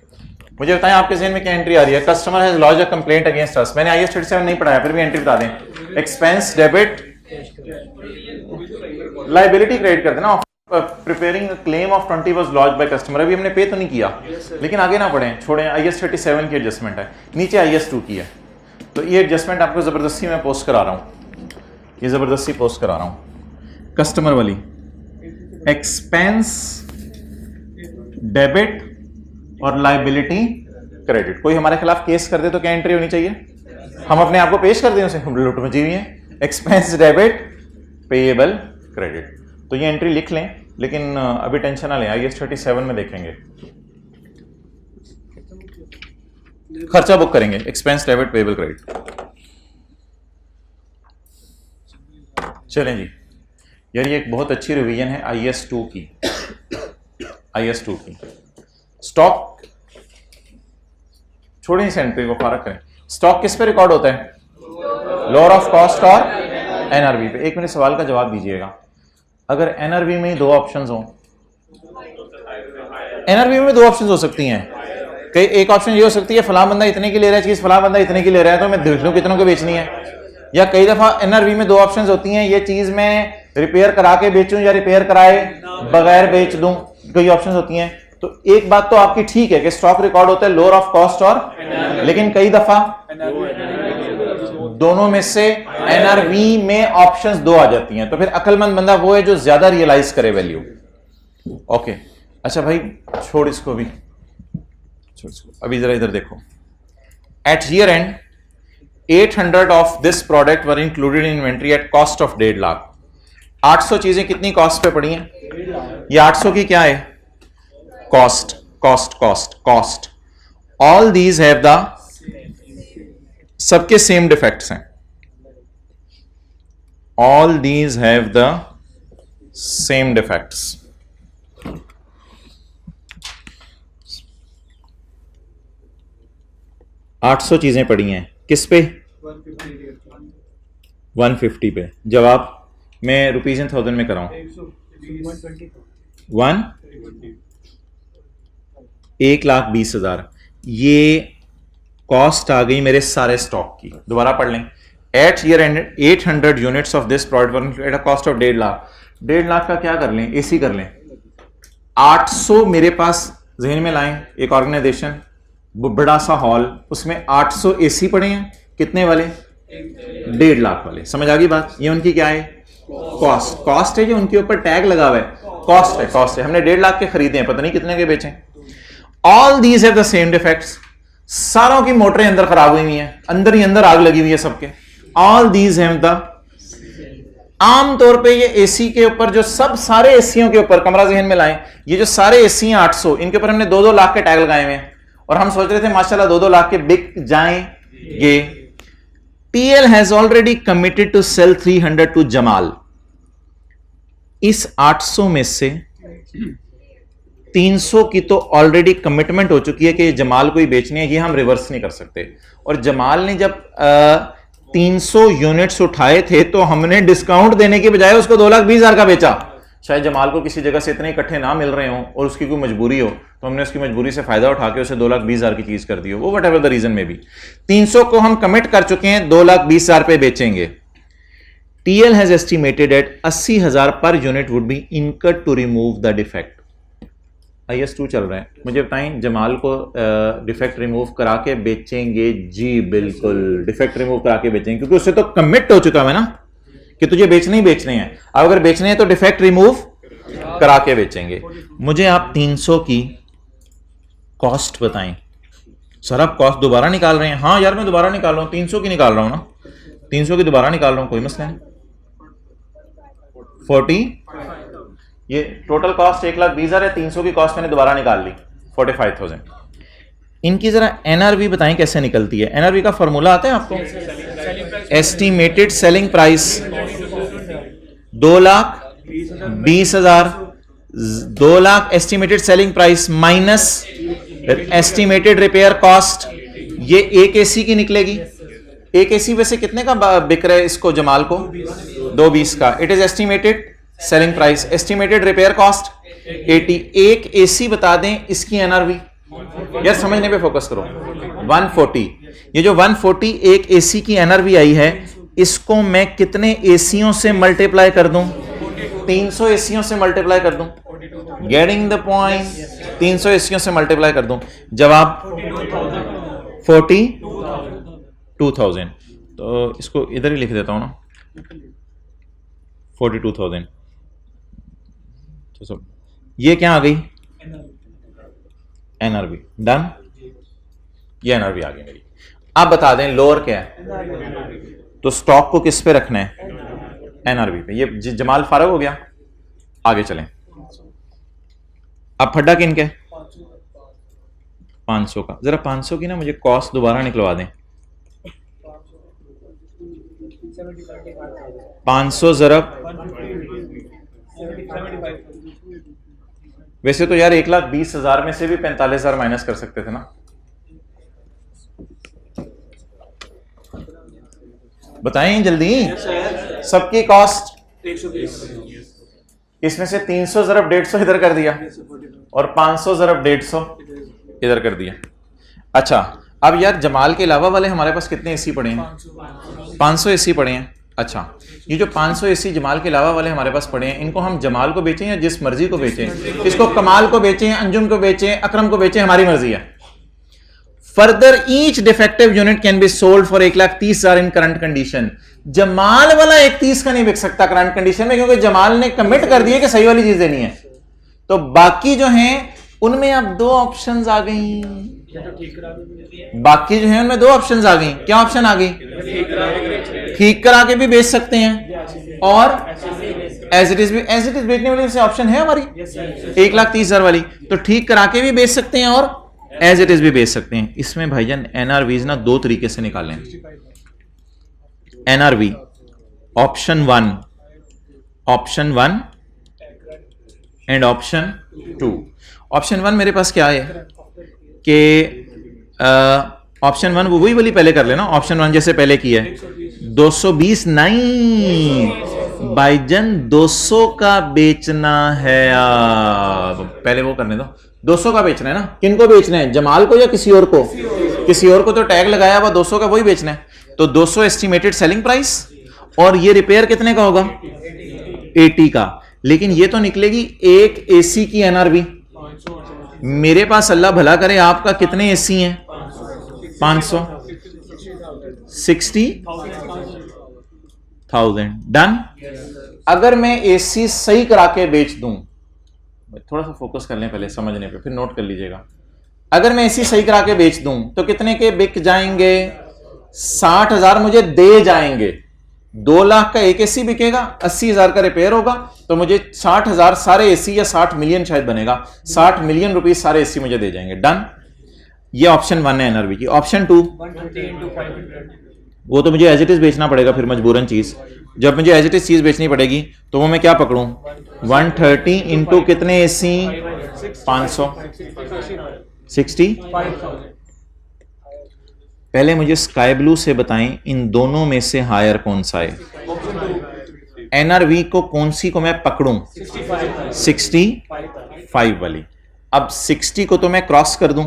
मुझे बताएं आपके जहन में क्या एंट्री आ रही है? Customer has launched a complaint against us. मैंने IS 37 नहीं पढ़ाया, फिर भी एंट्री बता दें। एक्सपेंस डेबिट लाइबिलिटी क्रेडिट कर देना। Preparing claim of 20 was launched by customer. अभी हमने पे तो नहीं किया, लेकिन आगे ना पढ़ें, छोड़ें। IS 37 की एडजस्टमेंट है, नीचे IS 2 की है। तो ये एडजस्टमेंट आपको जबरदस्ती मैं पोस्ट करा रहा हूं, ये जबरदस्ती पोस्ट करा रहा हूं। कस्टमर वाली एक्सपेंस डेबिट और लाइबिलिटी क्रेडिट। कोई हमारे खिलाफ केस कर दे तो क्या एंट्री होनी चाहिए? हम अपने आप को पेश कर दें उसे, हम लुट मची हुई है। एक्सपेंस डेबिट पेएबल क्रेडिट, तो ये एंट्री लिख लें, लेकिन अभी टेंशन ना लें, IAS 37 में देखेंगे। खर्चा बुक करेंगे, एक्सपेंस डेबिट पेएबल क्रेडिट। चलें जी यार, ये एक बहुत अच्छी रिवीजन है IAS 2 की। IAS 2 की स्टॉक छोड़िए, इस एंट्री को फारक करें। स्टॉक किस पे रिकॉर्ड होता है? लोअर ऑफ कॉस्ट और NRV पे। एक मिनट सवाल का जवाब दीजिएगा, अगर NRV में दो ऑप्शंस हो, NRV में दो ऑप्शंस हो सकती हैं। कई एक ऑप्शन ये हो सकती है फलां बंदा इतने की ले रहा है चीज, फलां बंदा इतने की ले रहा है, तो मैं देख लूं कितनों को बेचनी है। या कई दफा NRV में दो ऑप्शंस होती हैं, ये चीज मैं रिपेयर करा के बेचूं या रिपेयर कराए बगैर बेच दूं, कई ऑप्शंस होती हैं। तो एक बात तो आपकी ठीक है कि स्टॉक रिकॉर्ड होता है लोअर ऑफ कॉस्ट और, लेकिन कई दफा दोनों में से NRV में ऑप्शंस दो आ जाती हैं। तो फिर अक्लमंद बंदा वो है जो ज्यादा रियलाइज करे वैल्यू। ओके अच्छा भाई, छोड़ इसको भी, छोड़ इसको। अभी जरा इधर देखो, at year end 800 of this product were included in inventory at cost of 1.5 lakh. 800 चीजें कितनी कॉस्ट पे पड़ी हैं? ये 800 की क्या है? Cost, cost, cost, cost. All these have the, सबके सेम डिफेक्ट्स हैं। All these have the same defects. आठ 800 चीजें पड़ी हैं किस पे? 150 पे। जवाब मैं रुपीज इन थाउजेंड में कराऊं। 1,20,000 ये कॉस्ट आ गई मेरे सारे स्टॉक की। दोबारा पढ़ लें, at year end 800 units of this product at a cost of 1.5 lakh. 1.5 lakh का क्या कर लें? AC कर लें। 800 मेरे पास जहन में लाएं, एक ऑर्गेनाइजेशन बड़ा सा हॉल, उसमें 800 AC पड़े हैं, कितने वाले? 1.5 लाख वाले। समझ आ गई बात? ये उनकी क्या है? कॉस्ट। कॉस्ट है जो उनके ऊपर टैग लगा हुआ है, कॉस्ट है, कॉस्ट है। हमने 1.5 लाख के खरीदे हैं, पता नहीं कितने के बेचे। All these have the same defects. सारों की मोटरें अंदर खराब हुई हैं, अंदर ही अंदर आग लगी हुई है सबके। ऑल दीज हैव द, आमतौर पे ये AC के ऊपर जो सब सारे एसियों के ऊपर, कमरा जहन में लाएं, ये जो सारे AC हैं 800, इनके ऊपर हमने 2-2 लाख के टैग लगाए हुए हैं और हम सोच रहे थे माशाल्लाह 2-2 लाख के बिक जाएंगे। TL has already committed to sell 300 to Jamal. इस 800 में से 300 की तो ऑलरेडी कमिटमेंट हो चुकी है कि ये जमाल को ही बेचनी है, ये हम रिवर्स नहीं कर सकते। और जमाल ने जब 300 यूनिट्स उठाए थे तो हमने डिस्काउंट देने के बजाय उसको 2,20,000 का बेचा। शायद जमाल को किसी जगह से इतने इकट्ठे ना मिल रहे हों और उसकी कोई मजबूरी हो, तो हमने उसकी मजबूरी से फायदा उठा के उसे 2,20,000 की चीज कर दी हो, वो वट एवर द रीजन में भी। 300 को हम कमिट कर चुके हैं, 2,20,000 पे बेचेंगे। TL has estimated at 80,000 per unit would be incurred to remove the defect. IAS 2 चल रहा है, मुझे बताएं जमाल को डिफेक्ट रिमूव करा के बेचेंगे? जी बिल्कुल, डिफेक्ट रिमूव करा के बेचेंगे, क्योंकि उससे तो कमिट हो चुका है ना कि तुझे बेचने ही बेचने हैं। अब अगर बेचने हैं तो डिफेक्ट रिमूव करा के बेचेंगे। मुझे आप 300 की कॉस्ट बताएं। सर आप कॉस्ट दोबारा निकाल रहे हैं? हाँ यार मैं दोबारा निकाल रहा हूं, 300 की निकाल रहा हूं ना, 300 की दोबारा निकाल रहा हूं, कोई मसला नहीं। 40, ये टोटल कॉस्ट 1,20,000 है, 300 की कॉस्ट मैंने दोबारा निकाल ली 45,000। इनकी जरा NRV बताएं कैसे निकलती है? NRV का फॉर्मूला आता है आपको? Estimated selling price 2,20,000, 2 lakh estimated selling price minus estimated repair cost, ये एक AC की निकलेगी। एक AC वैसे कितने का बिक रहा है इसको जमाल को? 2,20 का। It is estimated selling price, estimated repair cost 80। एक AC बता दें इसकी NRV, यार समझने पे फोकस करो। 140, ये जो 140 एक AC की NRV आई है, इसको मैं कितने ACओं से मल्टीप्लाई कर दूं? 300 ACओं से मल्टीप्लाई कर दूं। Getting the point? 300 ACओं से मल्टीप्लाई कर दूं। जवाब 42,000। तो इसको इधर ही लिख देता हूं ना, 42,000। ये क्या आ गई? NRV। डन। ये एनआरवी आ गई मेरी। अब बता दें लोअर क्या है, तो स्टॉक को किस पे रखना है, एनआरवी पे। ये जमाल फारग हो गया, आगे चलें। अब फड्डा किन के 500 का, जरा 500 की ना मुझे कॉस्ट दोबारा निकलवा दें। 500 ज़रब, वैसे तो यार 1,20,000 में से भी 45,000 माइनस कर सकते थे ना। बताएं जल्दी। सबकी कॉस्ट 120, इसमें से 300 ज़रब 150 इधर कर दिया और 500 ज़रब 150 इधर कर दिया। अच्छा, अब यार जमाल के अलावा वाले हमारे पास कितने एसी पड़े हैं, 500 एसी पड़े हैं। अच्छा, ये जो 500 एसी जमाल के अलावा वाले हमारे पास पड़े हैं, इनको हम जमाल को बेचें या जिस मर्जी को बेचें, इसको कमाल को बेचें, अंजुम को बेचें, अकरम को बेचें, हमारी मर्जी है। Further each defective unit can be sold for 1,30,000 in current condition. Jamal वाला 1,30 का नहीं बिक सकता करंट कंडीशन में, क्योंकि जमाल ने कमिट कर दिया कि सही वाली चीज देनी है। तो बाकी जो हैं उनमें अब दो ऑप्शंस आ गई, बाकी जो है उनमें दो ऑप्शंस आ गई। क्या ऑप्शन आ गई, ठीक करा के भी बेच सकते हैं और एज इट इज भी, एज इट इज बेचने वाली से ऑप्शन है हमारी 1,30,000 वाली, तो ठीक करा के भी बेच सकते हैं और एज इट इज भी बेच सकते हैं। इसमें भाईजान एनआरवीज ना दो तरीके से निकालें। NRV option 1 and option 2। Option 1 मेरे पास क्या है कि ऑप्शन 1 वो वही वाली पहले कर लेना, ऑप्शन 1 जैसे पहले किया है। 220 नहीं भाईजान, 200 का बेचना है। पहले वो करने दो, 200 का बेचना है ना। किनको बेचना है, जमाल को या किसी और को? किसी और को तो टैग लगाया हुआ 200 का, वही बेचना है। तो 200 एस्टिमेटेड सेलिंग प्राइस, और ये रिपेयर कितने का होगा, 80 का। लेकिन ये तो निकलेगी एक एसी की एनआरवी। मेरे पास अल्लाह भला करे आपका कितने एसी हैं, 500, 60,000 डन। अगर मैं एसी सही करा के बेच दूं, थोड़ा सा फोकस कर लें पहले समझने पे, फिर नोट कर लीजिएगा। अगर मैं एसी सही करा के बेच दूं तो कितने के बिक जाएंगे, 60,000 मुझे दे जाएंगे। 2 लाख का एक एसी बिकेगा, 80,000 का रिपेयर होगा, तो मुझे 60,000 सारे एसी, या 60 मिलियन शायद बनेगा, 60 मिलियन रुपीस सारे एसी मुझे दे जाएंगे। डन। ये ऑप्शन 1 है एनआरवी की। ऑप्शन 2, वो तो मुझे एज इट इज बेचना पड़ेगा फिर मजबूरन चीज। जब मुझे एज इट इज चीज बेचनी पड़ेगी तो वो मैं क्या पकड़ूं, 130 इंटू कितने एसी, 500, 60। पहले मुझे स्काई ब्लू से बताएं इन दोनों में से हायर कौन सा है। एनआरवी को कौन सी को मैं पकड़ूं, 65 वाली। अब 60 को तो मैं क्रॉस कर दूं,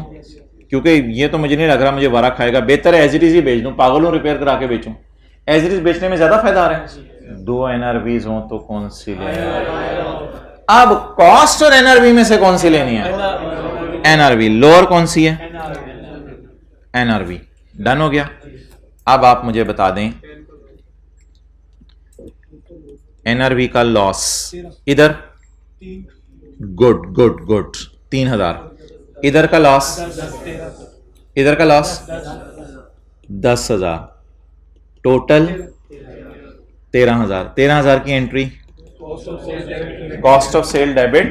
क्योंकि ये तो मुझे नहीं लग रहा मुझे वारा खाएगा। बेहतर है एज इट इज ही बेच दूं, पागलों रिपेयर करा के बेचूं। एज इट इज बेचने में ज्यादा फायदा आ रहा है। 2 एनआरवीज हो तो कौन सी लेनी है। अब कॉस्ट और एनआरवी में से कौन सी लेनी है, एनआरवी। लोअर कौन सी है, एनआरवी। डन हो गया। अब आप मुझे बता दें एनआरवी का लॉस इधर, गुड गुड गुड, 3,000। इधर का लॉस, इधर का लॉस 10,000, टोटल 13,000। 13,000 की entry, cost of sale debit,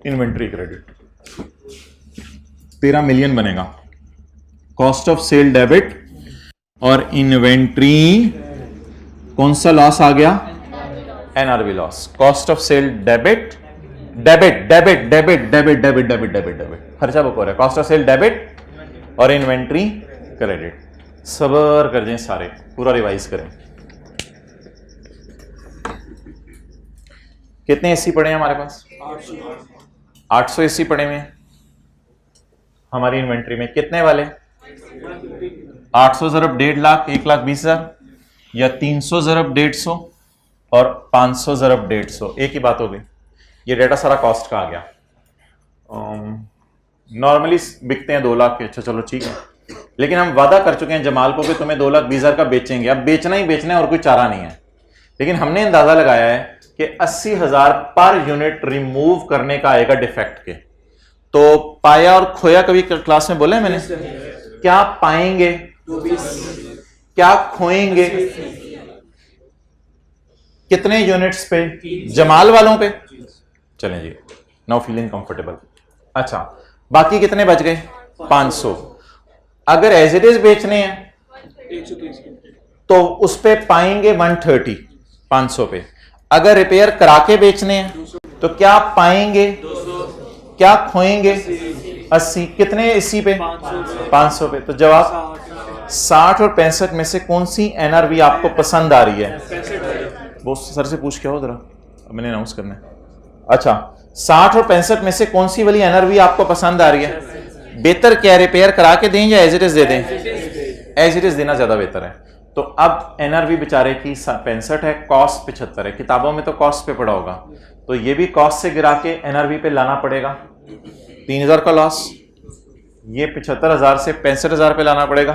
inventory credit, 13 million बनेगा। कॉस्ट ऑफ सेल डेबिट और इन्वेंट्री, कौन सा लॉस आ गया, NRV loss. Cost of sale debit, debit debit debit debit debit debit debit debit, खर्चा बुक हो रहा है। कॉस्ट ऑफ सेल डेबिट और इन्वेंट्री क्रेडिट। सबर कर जाए सारे, पूरा रिवाइज करें। कितने एसी पड़े हैं हमारे पास, 800 एसी पड़े हुए हैं हमारी इन्वेंट्री में। कितने वाले, 800 ज़रब 1.5 लाख, 1,20,000, या 300 ज़रब 150 और 500 ज़रब 150। एक ही बात हो गई। ये डेटा सारा कॉस्ट का आ गया। नॉर्मली बिकते हैं 2 लाख के, अच्छा चलो ठीक है, लेकिन हम वादा कर चुके हैं जमाल को कि तुम्हें 2,20,000 का बेचेंगे। अब बेचना ही बेचना है और कोई चारा नहीं है। लेकिन हमने अंदाजा लगाया है कि 80,000 पर यूनिट रिमूव करने का आएगा डिफेक्ट के। तो पाया और खोया कभी क्लास में बोला है मैंने, क्या पाएंगे, क्या खोएंगे, कितने यूनिट्स पे, जमाल वालों पे। चलें जी, नाउ फीलिंग कंफर्टेबल। अच्छा, बाकी कितने बच गए, 500। अगर एज इट इज बेचने हैं तो उस पे पाएंगे 130, 500 पे। अगर रिपेयर करा के बेचने हैं तो क्या पाएंगे, क्या खोएंगे, 80। कितने 80 पे, 500 पे। तो जवाब 60 और 65 में से कौन सी एनआरवी आपको पसंद आ रही है? वो सर से पूछ के आओ जरा, मैंने अनाउंस करना है। अच्छा, 60 और 65 में से कौन सी वाली एनआरवी आपको पसंद आ रही है? बेहतर क्या, रिपेयर करा के दें या एज इट इज दे दें? एज इट इज देना ज्यादा बेहतर है। तो अब एनआरवी बेचारे की 65 है, कॉस्ट 75 है। किताबों में तो कॉस्ट पे पड़ा होगा, तो ये भी कॉस्ट से गिरा के एनआरवी पे लाना पड़ेगा। 3000 का लॉस, ये 75,000 से 65,000 पे लाना पड़ेगा,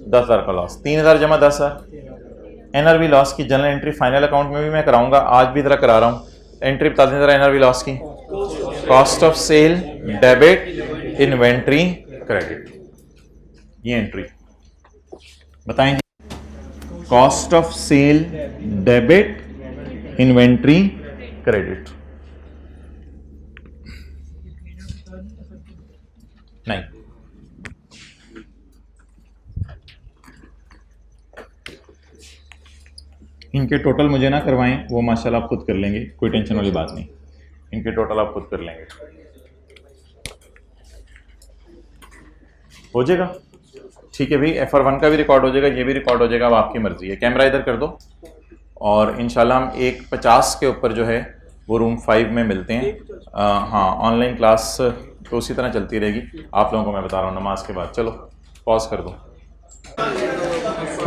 10,000 का लॉस। 3000 जमा 10,000। एनआरवी लॉस की जनरल एंट्री फाइनल अकाउंट में भी मैं कराऊंगा, आज भी जरा करा रहा हूं। एंट्री बता दें जरा एनआरवी लॉस की। Cost of sale debit inventory credit, ये एंट्री बताएं। Cost of sale debit inventory credit, नहीं इनके टोटल मुझे ना करवाएं, वो माशाल्लाह आप खुद कर लेंगे, कोई टेंशन वाली बात नहीं। इनके टोटल आप खुद कर लेंगे, हो जाएगा। ठीक है भाई, FR1 का भी रिकॉर्ड हो जाएगा, ये भी रिकॉर्ड हो जाएगा, अब आपकी मर्जी है। कैमरा इधर कर दो और इंशाल्लाह हम 1:50 के ऊपर जो है वो रूम 5 में मिलते हैं। हाँ, ऑनलाइन क्लास तो उसी तरह चलती रहेगी, आप लोगों को मैं बता रहा हूँ नमाज के बाद। चलो पॉज कर दो।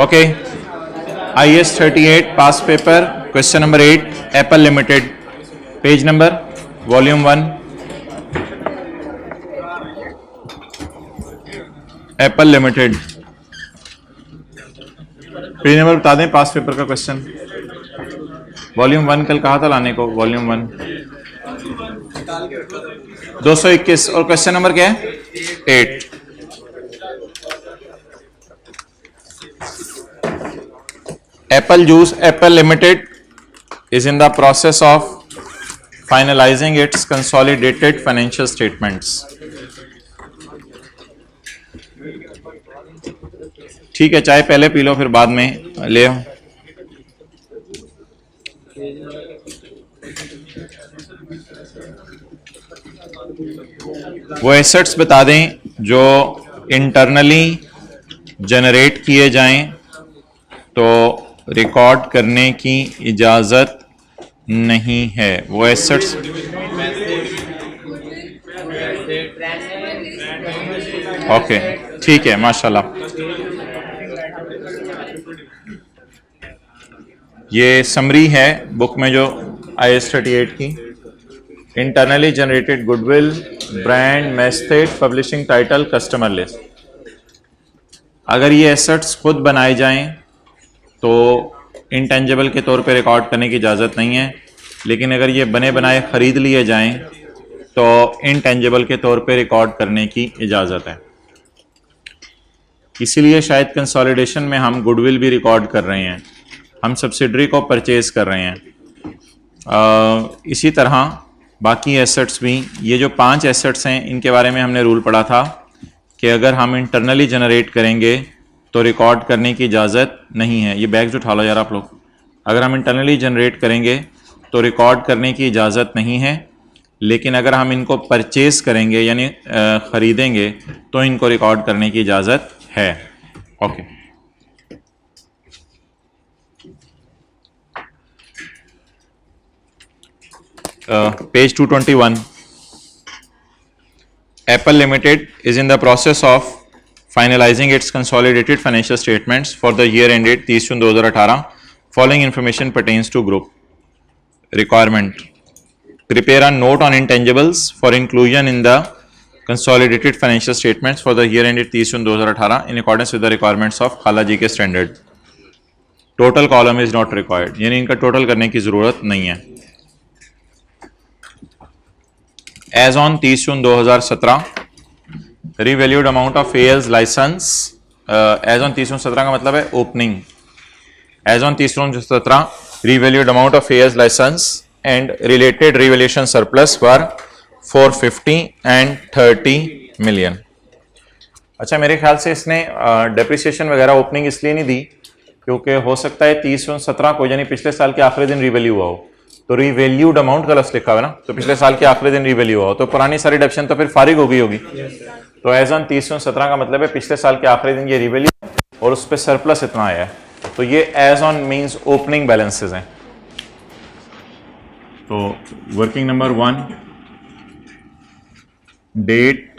Okay, IS 38 pass paper, question number 8, Apple limited, page number, volume 1, Apple limited. Page number बता दें, पास पेपर का क्वेश्चन। वॉल्यूम 1 कल कहा था लाने को, वॉल्यूम 1 221 और क्वेश्चन नंबर क्या है, 8। Apple Juice, Apple Limited is in the process of finalizing its consolidated financial statements. ठीक है, चाय पहले पी लो फिर बाद में ले आओ। वो एसेट्स बता दें जो इंटरनली जनरेट किए जाएं तो रिकॉर्ड करने की इजाजत नहीं है। वो एसेट्स ओके, ठीक है, माशाल्लाह। ये समरी है बुक में जो IS 38 की। Internally generated goodwill, brand, masthead, publishing title, customer list. अगर ये एसेट्स खुद बनाए जाएं तो इंटेंजिबल के तौर पे रिकॉर्ड करने की इजाज़त नहीं है, लेकिन अगर ये बने बनाए ख़रीद लिए जाएं तो इंटेंजिबल के तौर पे रिकॉर्ड करने की इजाज़त है। इसीलिए शायद कंसोलिडेशन में हम गुडविल भी रिकॉर्ड कर रहे हैं, हम सब्सिडरी को परचेज कर रहे हैं। इसी तरह बाकी एसेट्स भी, ये जो 5 एसेट्स हैं इनके बारे में हमने रूल पढ़ा था कि अगर हम इंटरनली जनरेट करेंगे तो रिकॉर्ड करने की इजाज़त नहीं है। ये बैग्स उठा लो यार आप लोग। अगर हम इंटरनली जनरेट करेंगे तो रिकॉर्ड करने की इजाज़त नहीं है, लेकिन अगर हम इनको परचेज करेंगे यानी ख़रीदेंगे तो इनको रिकॉर्ड करने की इजाज़त है। Okay, page 221। Apple Limited is in the process of finalizing its consolidated financial statements for the year ended 30 June 2018. Following information pertains to group. Requirement: prepare a note on intangibles for inclusion in the consolidated financial statements for the year ended 30 June 2018 in accordance with the requirements of खाला जी के standard. Total column is not required, यानी इनका total करने की ज़रूरत नहीं है। As on 30 June 2017, revalued amount of airs licence as on 30/17 का मतलब है opening, as on 30/17 revalued amount of airs licence and related revaluation surplus were 450 and 30 million. अच्छा, मेरे ख्याल से इसने डेप्रिसिएशन वगैरह ओपनिंग इसलिए नहीं दी क्योंकि हो सकता है 30/17 को यानी पिछले साल के आखिरी दिन रीवैल्यू हुआ हो, तो रीवैल्यूड अमाउंट का लफ्ज़ लिखा हुआ है ना, तो पिछले साल के आखिरी दिन रीवैल्यू हुआ हो तो पुरानी सारी डेप्शन तो फिर फारिग हो गई होगी। तो एज ऑन 30/17 का मतलब है पिछले साल के आखिरी दिन ये रीवैल्यू और उस पर सरप्लस इतना आया है, तो ये as on means opening balances हैं। तो working number 1, date,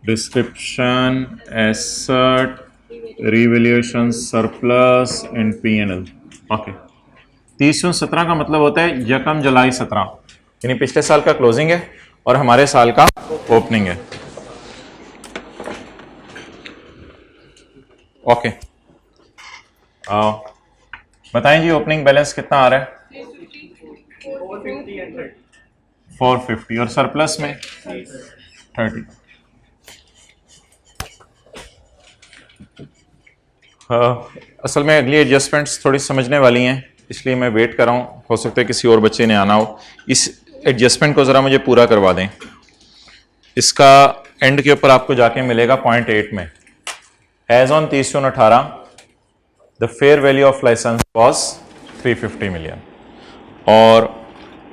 description, asset, revaluation surplus and P&L। Okay, 30/17 का मतलब होता है 1 जुलाई 17, यानी पिछले साल का क्लोजिंग है और हमारे साल का ओपनिंग है। ओके, बताएं जी ओपनिंग बैलेंस कितना आ रहा है? 450 और सरप्लस में 30। असल में अगली एडजस्टमेंट्स थोड़ी समझने वाली हैं, इसलिए मैं वेट कर रहा हूँ, हो सकता है किसी और बच्चे ने आना हो। इस एडजस्टमेंट को ज़रा मुझे पूरा करवा दें। इसका एंड के ऊपर आपको जाके मिलेगा पॉइंट 8 में, as on 30/18 the fair value of licence was 350 million. और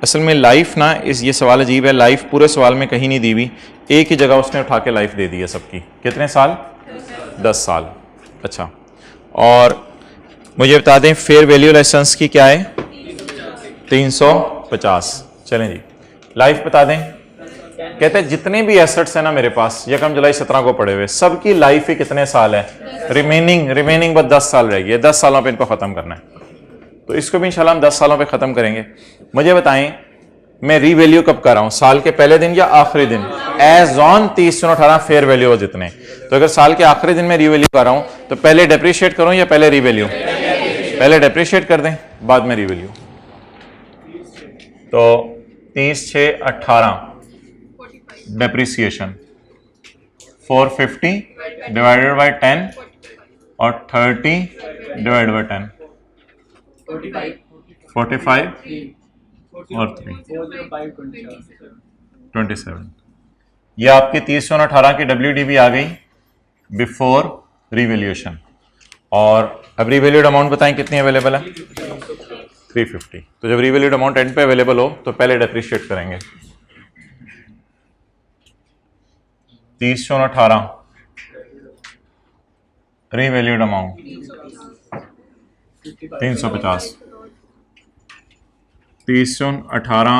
असल में लाइफ ना, इस ये सवाल अजीब है, लाइफ पूरे सवाल में कहीं नहीं दी हुई, एक ही जगह उसने उठा के लाइफ दे दी है सबकी। कितने साल? 10 साल। अच्छा, और मुझे बता दें फेयर वैल्यू लाइसेंस की क्या है? 350। चलें जी, लाइफ बता दें। कहते हैं जितने भी एसेट्स हैं ना मेरे पास 1 जुलाई 17 को पड़े हुए, सबकी लाइफ ही कितने साल है? रिमेनिंग बस 10 साल रहेगी, 10 सालों पे इनको खत्म करना है। तो इसको भी इंशाल्लाह हम 10 सालों पे खत्म करेंगे। मुझे बताएं मैं रीवैल्यू कब कर रहा हूं, साल के पहले दिन या आखिरी दिन? एज ऑन 30/18 फेयर वैल्यू हो जितने। तो अगर साल के आखिरी दिन में रीवैल्यू कर रहा हूं तो पहले डेप्रिशिएट करूं या पहले रीवैल्यू? पहले डेप्रिशिएट कर दें, बाद में रीवैल्यू। तो 30/6/18 डेप्रिसिएशन 450 डिवाइडेड बाय 10 और 30 डिवाइडेड बाय 10 45 और 3 27। ये आपकी 30/18 की WDV आ गई बिफोर रिवैल्यूएशन। और अब रिवैल्यूड अमाउंट बताएं कितनी अवेलेबल है? 350। तो जब रिवैल्यूड अमाउंट एंड पे अवेलेबल हो तो पहले डेप्रिशिएट करेंगे। 30/18 रिवैल्यूड अमाउंट 350। 30/18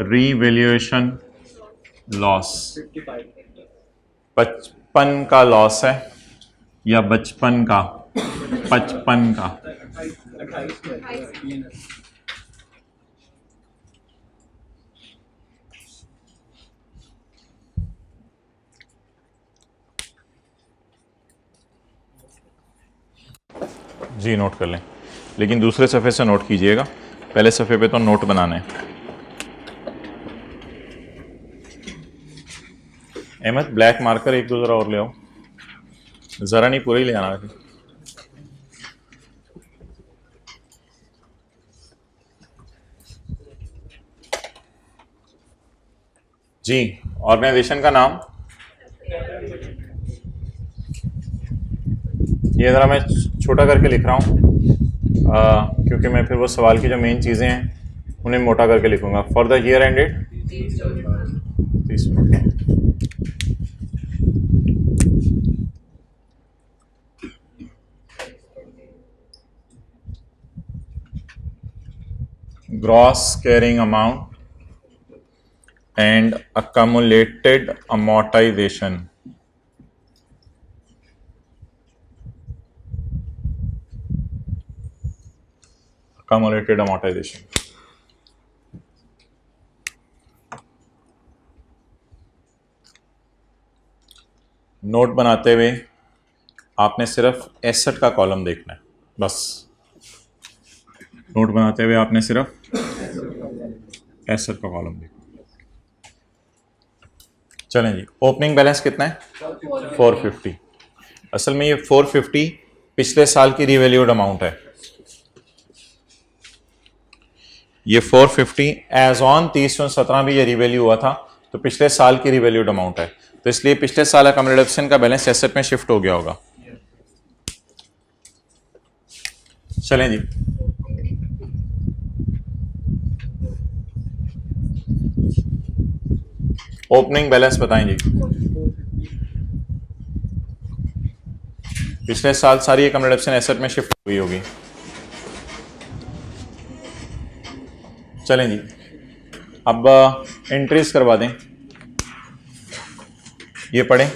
रीवैल्यूएशन लॉस 55 का लॉस है या 55 का? 55 का। जी नोट कर लें, लेकिन दूसरे सफ़े से नोट कीजिएगा, पहले सफ़े पे तो नोट बनाने हैं। अहमद ब्लैक मार्कर एक दो ज़रा और ले आओ, ज़रा नहीं पूरा ही ले आना। जी, ऑर्गेनाइजेशन का नाम ये ज़रा मैं छोटा करके लिख रहा हूँ क्योंकि मैं फिर वो सवाल की जो मेन चीज़ें हैं उन्हें मोटा करके लिखूंगा। For the year ended 30 gross carrying amount and accumulated amortization. Accumulated amortization. Note बनाते हुए आपने सिर्फ एसेट का कॉलम देखना है, बस। नोट बनाते हुए आपने सिर्फ एसेट का कॉलम देखना। चलें जी, ओपनिंग बैलेंस कितना है 450। असल में ये 450 पिछले साल की रिवैल्यूड अमाउंट है। ये 450 एज ऑन 30/17 भी ये रिवैल्यू हुआ था, तो पिछले साल की रिवैल्यूड अमाउंट है, तो इसलिए पिछले साल अकोमोडेशन का बैलेंस एसेट में शिफ्ट हो गया होगा। चलें जी, ओपनिंग बैलेंस बताएं जी। पिछले साल सारी अकोमोडेशन एसेट में शिफ्ट हुई होगी। चलें जी, अब एंट्रीज करवा दें। ये पढ़ें,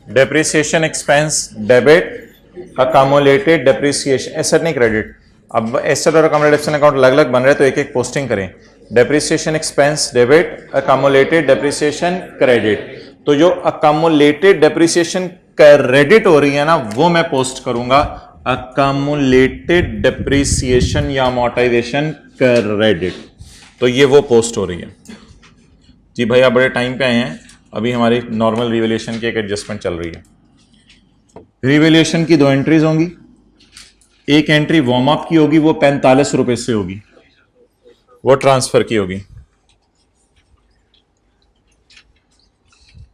depreciation expense debit, accumulated depreciation, asset नहीं क्रेडिट। अब एसेट और अकामुलेशन अकाउंट अलग अलग बन रहे, तो एक एक पोस्टिंग करें। Depreciation expense debit, accumulated depreciation credit. तो जो अकामुलेटेड डेप्रिसिएशन क्रेडिट हो रही है ना, वो मैं पोस्ट करूंगा अकामुलेटेड डेप्रिसिएशन या अमोर्टाइजेशन क्रेडिट, तो ये वो पोस्ट हो रही है जी। भाई आप बड़े टाइम पे आए हैं, अभी हमारी नॉर्मल रिवैल्यूएशन की एक एडजस्टमेंट चल रही है। रिवैल्यूएशन की 2 एंट्रीज होंगी। एक एंट्री वार्म अप की होगी, वो 45 रुपए से होगी, वो ट्रांसफर की होगी।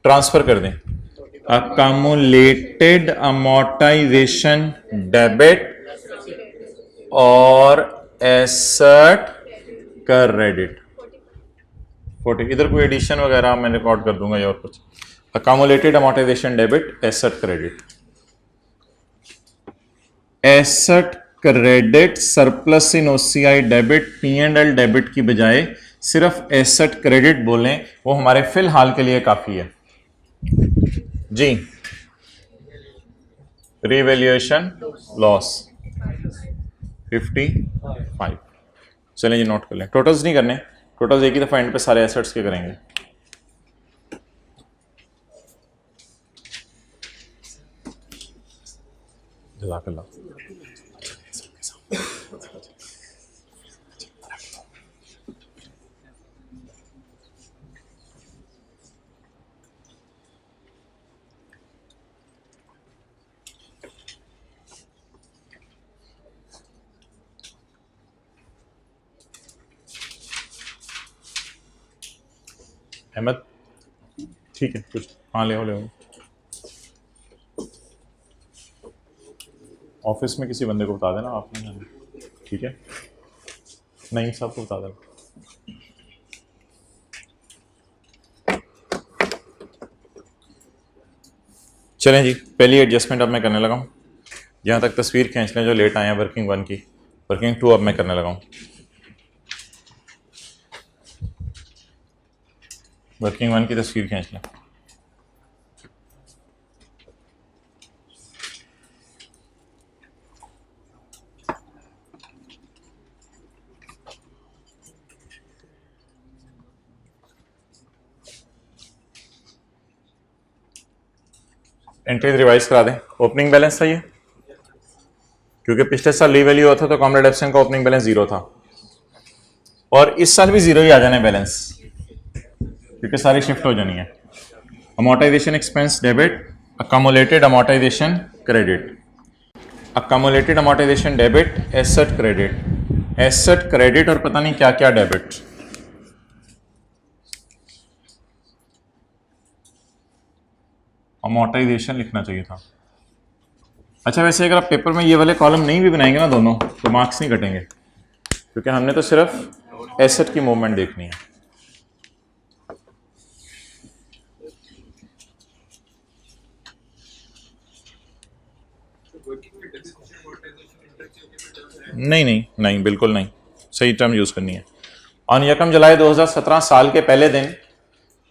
ट्रांसफर कर दें, अकामुलेटेड अमोर्टाइजेशन डेबिट और एसेट क्रेडिट 40। इधर कोई एडिशन वगैरह मैं रिकॉर्ड कर दूंगा या और कुछ। Accumulated amortisation debit, asset credit. Asset credit surplus इन ओसीआई डेबिट, P&L डेबिट की बजाय सिर्फ एसेट क्रेडिट बोलें, वो हमारे फिलहाल के लिए काफी है जी। Revaluation loss 55। चलें जी, नोट कर लें। टोटल्स नहीं करने, टोटल्स एक ही दफा एंड पे सारे एसेट्स के करेंगे। जज़ाकल्लाह। अहमद ठीक है, कुछ हाँ ले हो ऑफिस में किसी बंदे को बता देना आपने, ठीक है, नहीं सबको बता देना। चलें जी, पहली एडजस्टमेंट अब मैं करने लगा हूँ। जहाँ तक तस्वीर खींच लें जो लेट आए हैं वर्किंग 1 की, वर्किंग 2 अब मैं करने लगा हूँ। वर्किंग 1 की तस्वीर खींच लें। एंट्रीज रिवाइज करा दें। ओपनिंग बैलेंस था ये, क्योंकि पिछले साल रीवैल्यू हुआ था तो कॉमन रिडक्शन का ओपनिंग बैलेंस 0 था, और इस साल भी 0 ही आ जाना है बैलेंस, क्योंकि सारी शिफ्ट हो जानी है। Amortisation expense debit, accumulated amortisation credit. Accumulated amortisation debit, asset credit, asset credit और पता नहीं क्या क्या डेबिट। अमोर्टाइजेशन लिखना चाहिए था। अच्छा, वैसे अगर आप पेपर में ये वाले कॉलम नहीं भी बनाएंगे ना दोनों, तो मार्क्स नहीं कटेंगे, क्योंकि हमने तो सिर्फ एसेट की मूवमेंट देखनी है। नहीं नहीं नहीं, बिल्कुल नहीं, सही टर्म यूज करनी है। ऑन 1 जुलाई 2017 साल के पहले दिन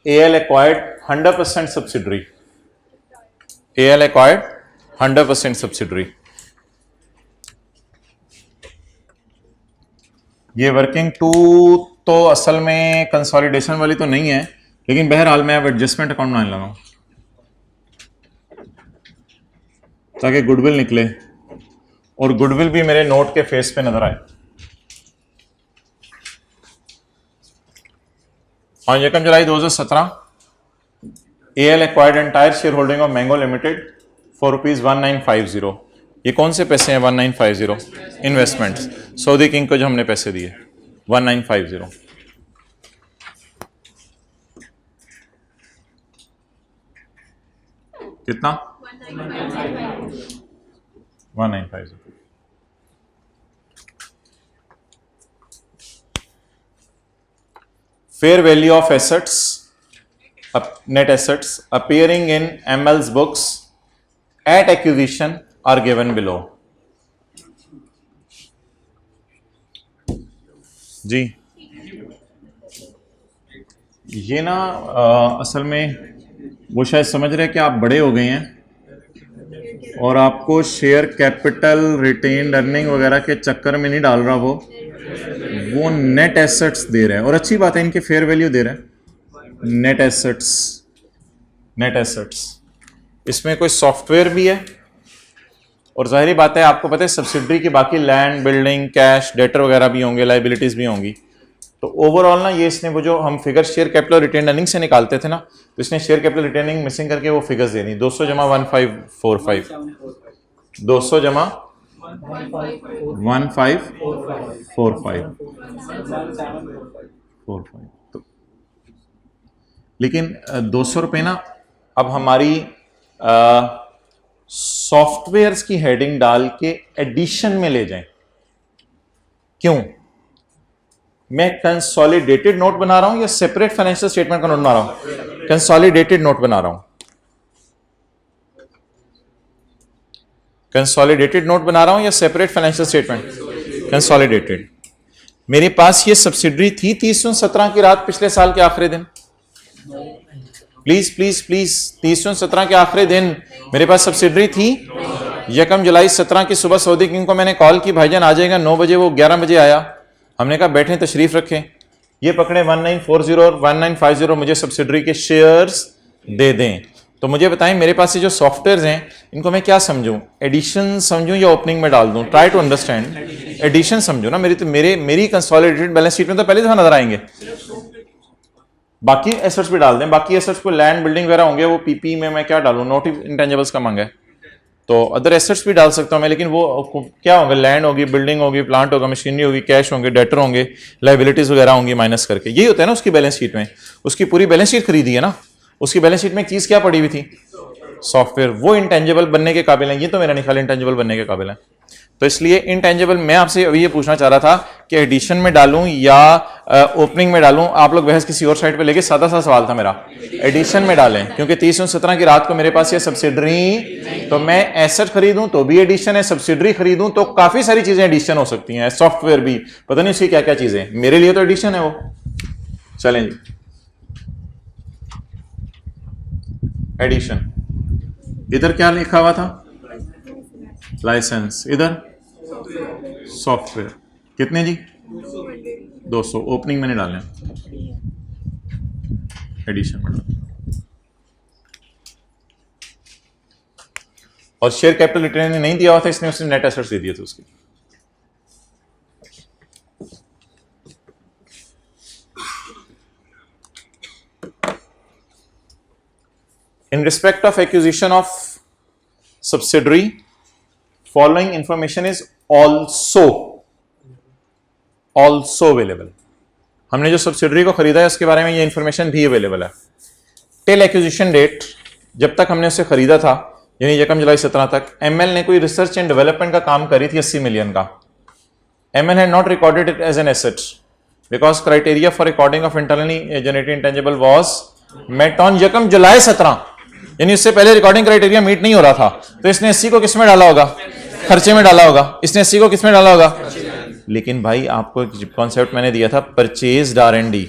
AL acquired 100% subsidiary, AL acquired 100% subsidiary. ये वर्किंग 2 तो असल में कंसोलिडेशन वाली तो नहीं है, लेकिन बहरहाल मैं अब एडजस्टमेंट अकाउंट बनाने लगा हूं ताकि गुडविल निकले और गुडविल भी मेरे नोट के फेस पे नजर आए। और 1 जुलाई 2017 AL acquired entire shareholding of Mango Limited for ₹1950। ये कौन से पैसे हैं 1950? इन्वेस्टमेंट्स, सऊदी किंग को जो हमने पैसे दिए 1950। कितना? 1950। Fair value of assets, net assets appearing in ML's books at acquisition are given below। जी ये ना असल में वो शायद समझ रहे हैं कि आप बड़े हो गए हैं और आपको शेयर कैपिटल रिटेन्ड अर्निंग वगैरह के चक्कर में नहीं डाल रहा वो नेट एसेट्स दे रहे हैं और अच्छी बात है, इनके फेयर वैल्यू दे रहे हैं। नेट एसेट्स, नेट एसेट्स, इसमें कोई सॉफ्टवेयर भी है और जाहिर बात है आपको पता है सब्सिडरी की बाकी लैंड, बिल्डिंग, कैश, डेटर वगैरह भी होंगे, लाइबिलिटीज भी होंगी। तो ओवरऑल ना ये इसने वो जो हम figure share capital retain earning से निकालते थे ना, तो इसने शेयर कैपिटल रिटेनिंग मिसिंग करके वो फिगर्स देनी 200 जमा 1545, 200 जमा 1545। तो लेकिन 200 रुपये ना अब हमारी सॉफ्टवेयर्स की हेडिंग डाल के एडिशन में ले जाएं। क्यों? मैं कंसोलिडेटेड नोट बना रहा हूं या सेपरेट फाइनेंशियल स्टेटमेंट का नोट बना रहा हूं? कंसोलिडेटेड नोट बना रहा हूं, कंसोलिडेटेड नोट बना रहा हूं या सेपरेट फाइनेंशियल स्टेटमेंट? कंसोलिडेटेड। मेरे पास ये सब्सिडरी थी 30/17 की रात पिछले साल के आखिरी दिन, प्लीज प्लीज प्लीज 30/17 के आखिरी दिन मेरे पास सब्सिडरी थी। 1 जुलाई 17 की सुबह सऊदी किंग को मैंने कॉल की, भाईजान आ जाएगा 9 बजे, वो 11 बजे आया। हमने कहा बैठे तशरीफ रखें, ये पकड़े 1940 और 1950 मुझे सब्सिडरी के शेयर्स दे दें। तो मुझे बताएं मेरे पास ये जो सॉफ्टवेयर हैं इनको मैं क्या समझूं? एडिशन समझूं या ओपनिंग में डाल दूं? Try to understand. एडिशन समझो ना, मेरी कंसोलिडेटेड बैलेंस शीट में तो पहली दफा नजर आएंगे। बाकी एसेट्स भी डाल दें, बाकी एसेट्स को लैंड बिल्डिंग वगैरह होंगे, वो पीपी में मैं क्या डालूं? नॉट इंटेंजिबल्स का मांगा है तो अदर एसेट्स भी डाल सकता हूं मैं, लेकिन वो क्या होंगे? लैंड होगी, बिल्डिंग होगी, प्लांट होगा, मशीनरी होगी, कैश होंगे, डेटर होंगे, लाइबिलिटीज वगैरह होंगी माइनस करके। यही होता है ना उसकी बैलेंस शीट में। उसकी पूरी बैलेंस शीट खरीदी है ना, उसकी बैलेंस शीट में एक चीज क्या पड़ी हुई थी? सॉफ्टवेयर। वो इंटेंजिबल बनने के काबिल है, ये तो मेरा नहीं ख्याल इंटेंजिबल बनने के काबिल है। तो इसलिए इंटेंजिबल मैं आपसे अभी ये पूछना चाह रहा था कि एडिशन में डालूं या ओपनिंग में डालूं। आप लोग बहस किसी और साइड पे लेके, सादा सा सवाल था मेरा, एडिशन में डालें क्योंकि 30/17 की रात को मेरे पास ये सब्सिडरी, तो मैं एसेट खरीदूं तो भी एडिशन है, सब्सिडरी खरीदूं तो काफी सारी चीजें एडिशन हो सकती हैं, सॉफ्टवेयर भी, पता नहीं उसकी क्या क्या चीजें। मेरे लिए तो एडिशन है वो। चलें जी, एडिशन। इधर क्या लिखा हुआ था? लाइसेंस। इधर सॉफ्टवेयर। कितने जी? 200। ओपनिंग में नहीं डालने, एडिशन में डालने। और शेयर कैपिटल रिटर्न नहीं दिया हुआ था इसने, उसने नेट एसेट्स दे दिए थे उसके। In respect of acquisition of subsidiary, following information is also available। हमने जो सब्सिडरी को खरीदा है उसके बारे में ये इंफॉर्मेशन भी अवेलेबल है। टिल एक्विजिशन डेट, जब तक हमने उसे खरीदा था यानी 1 जुलाई 17 तक, एमएल ने कोई रिसर्च एंड डेवलपमेंट का काम करी थी 80 मिलियन का। ML had not recorded it as an asset because criteria for recording of internally generated intangible was met on 1 July 17, यानी उससे पहले रिकॉर्डिंग क्राइटेरिया मीट नहीं हो रहा था। तो इसने 80 को किसमें डाला होगा? खर्चे में डाला होगा। इसने 80 को किसमें डाला होगा? लेकिन भाई आपको एक कॉन्सेप्ट मैंने दिया था, परचेज्ड आर&डी।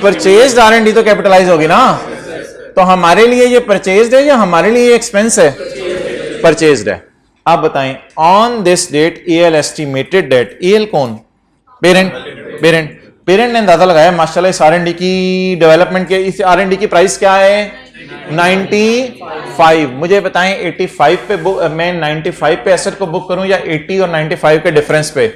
परचेज्ड आर&डी तो कैपिटलाइज होगी ना, तो हमारे लिए ये परचेज्ड है या हमारे लिए एक्सपेंस है? परचेज्ड है। आप बताएं, on this date AL estimated date, AL कौन? पेरेंट ने अंदाजा लगाया माशाल्लाह इस आर&डी की डेवलपमेंट के, इस आर&डी की प्राइस क्या है? 95। मुझे बताएं 85 पे मैं 95 पे एसेट को बुक करूं या 80 और 95 के डिफरेंस पे?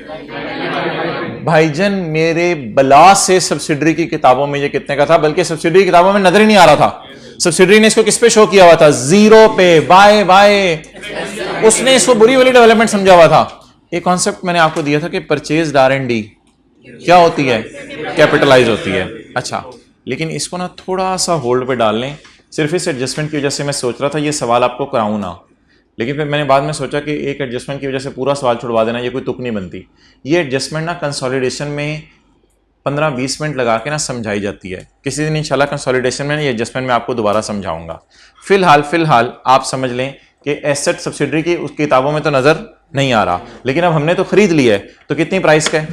भाईजान मेरे बला से सब्सिडरी की किताबों में ये कितने का था, बल्कि सब्सिडरी की किताबों में नजर ही नहीं आ रहा था। सब्सिडरी ने इसको किस पे शो किया हुआ था? जीरो पे, बाय बाय। उसने इसको बुरी वाली डेवलपमेंट समझा हुआ था। एक कॉन्सेप्ट मैंने आपको दिया था कि परचेज R&D क्या होती है? कैपिटलाइज होती है। अच्छा, लेकिन इसको ना थोड़ा सा होल्ड पे डाल लें। सिर्फ इस एडजस्टमेंट की वजह से मैं सोच रहा था ये सवाल आपको कराऊं ना, लेकिन फिर मैंने बाद में सोचा कि एक एडजस्टमेंट की वजह से पूरा सवाल छुड़वा देना ये कोई तुक नहीं बनती। ये एडजस्टमेंट ना कंसोलिडेशन में 15-20 मिनट लगा के ना समझाई जाती है। किसी दिन इंशाल्लाह कंसोलिडेशन में ये एडजस्टमेंट मैं आपको दोबारा समझाऊंगा। फिलहाल आप समझ लें कि एसेट सब्सिडरी की उस किताबों में तो नजर नहीं आ रहा, लेकिन अब हमने तो खरीद लिया है, तो कितनी प्राइस का है?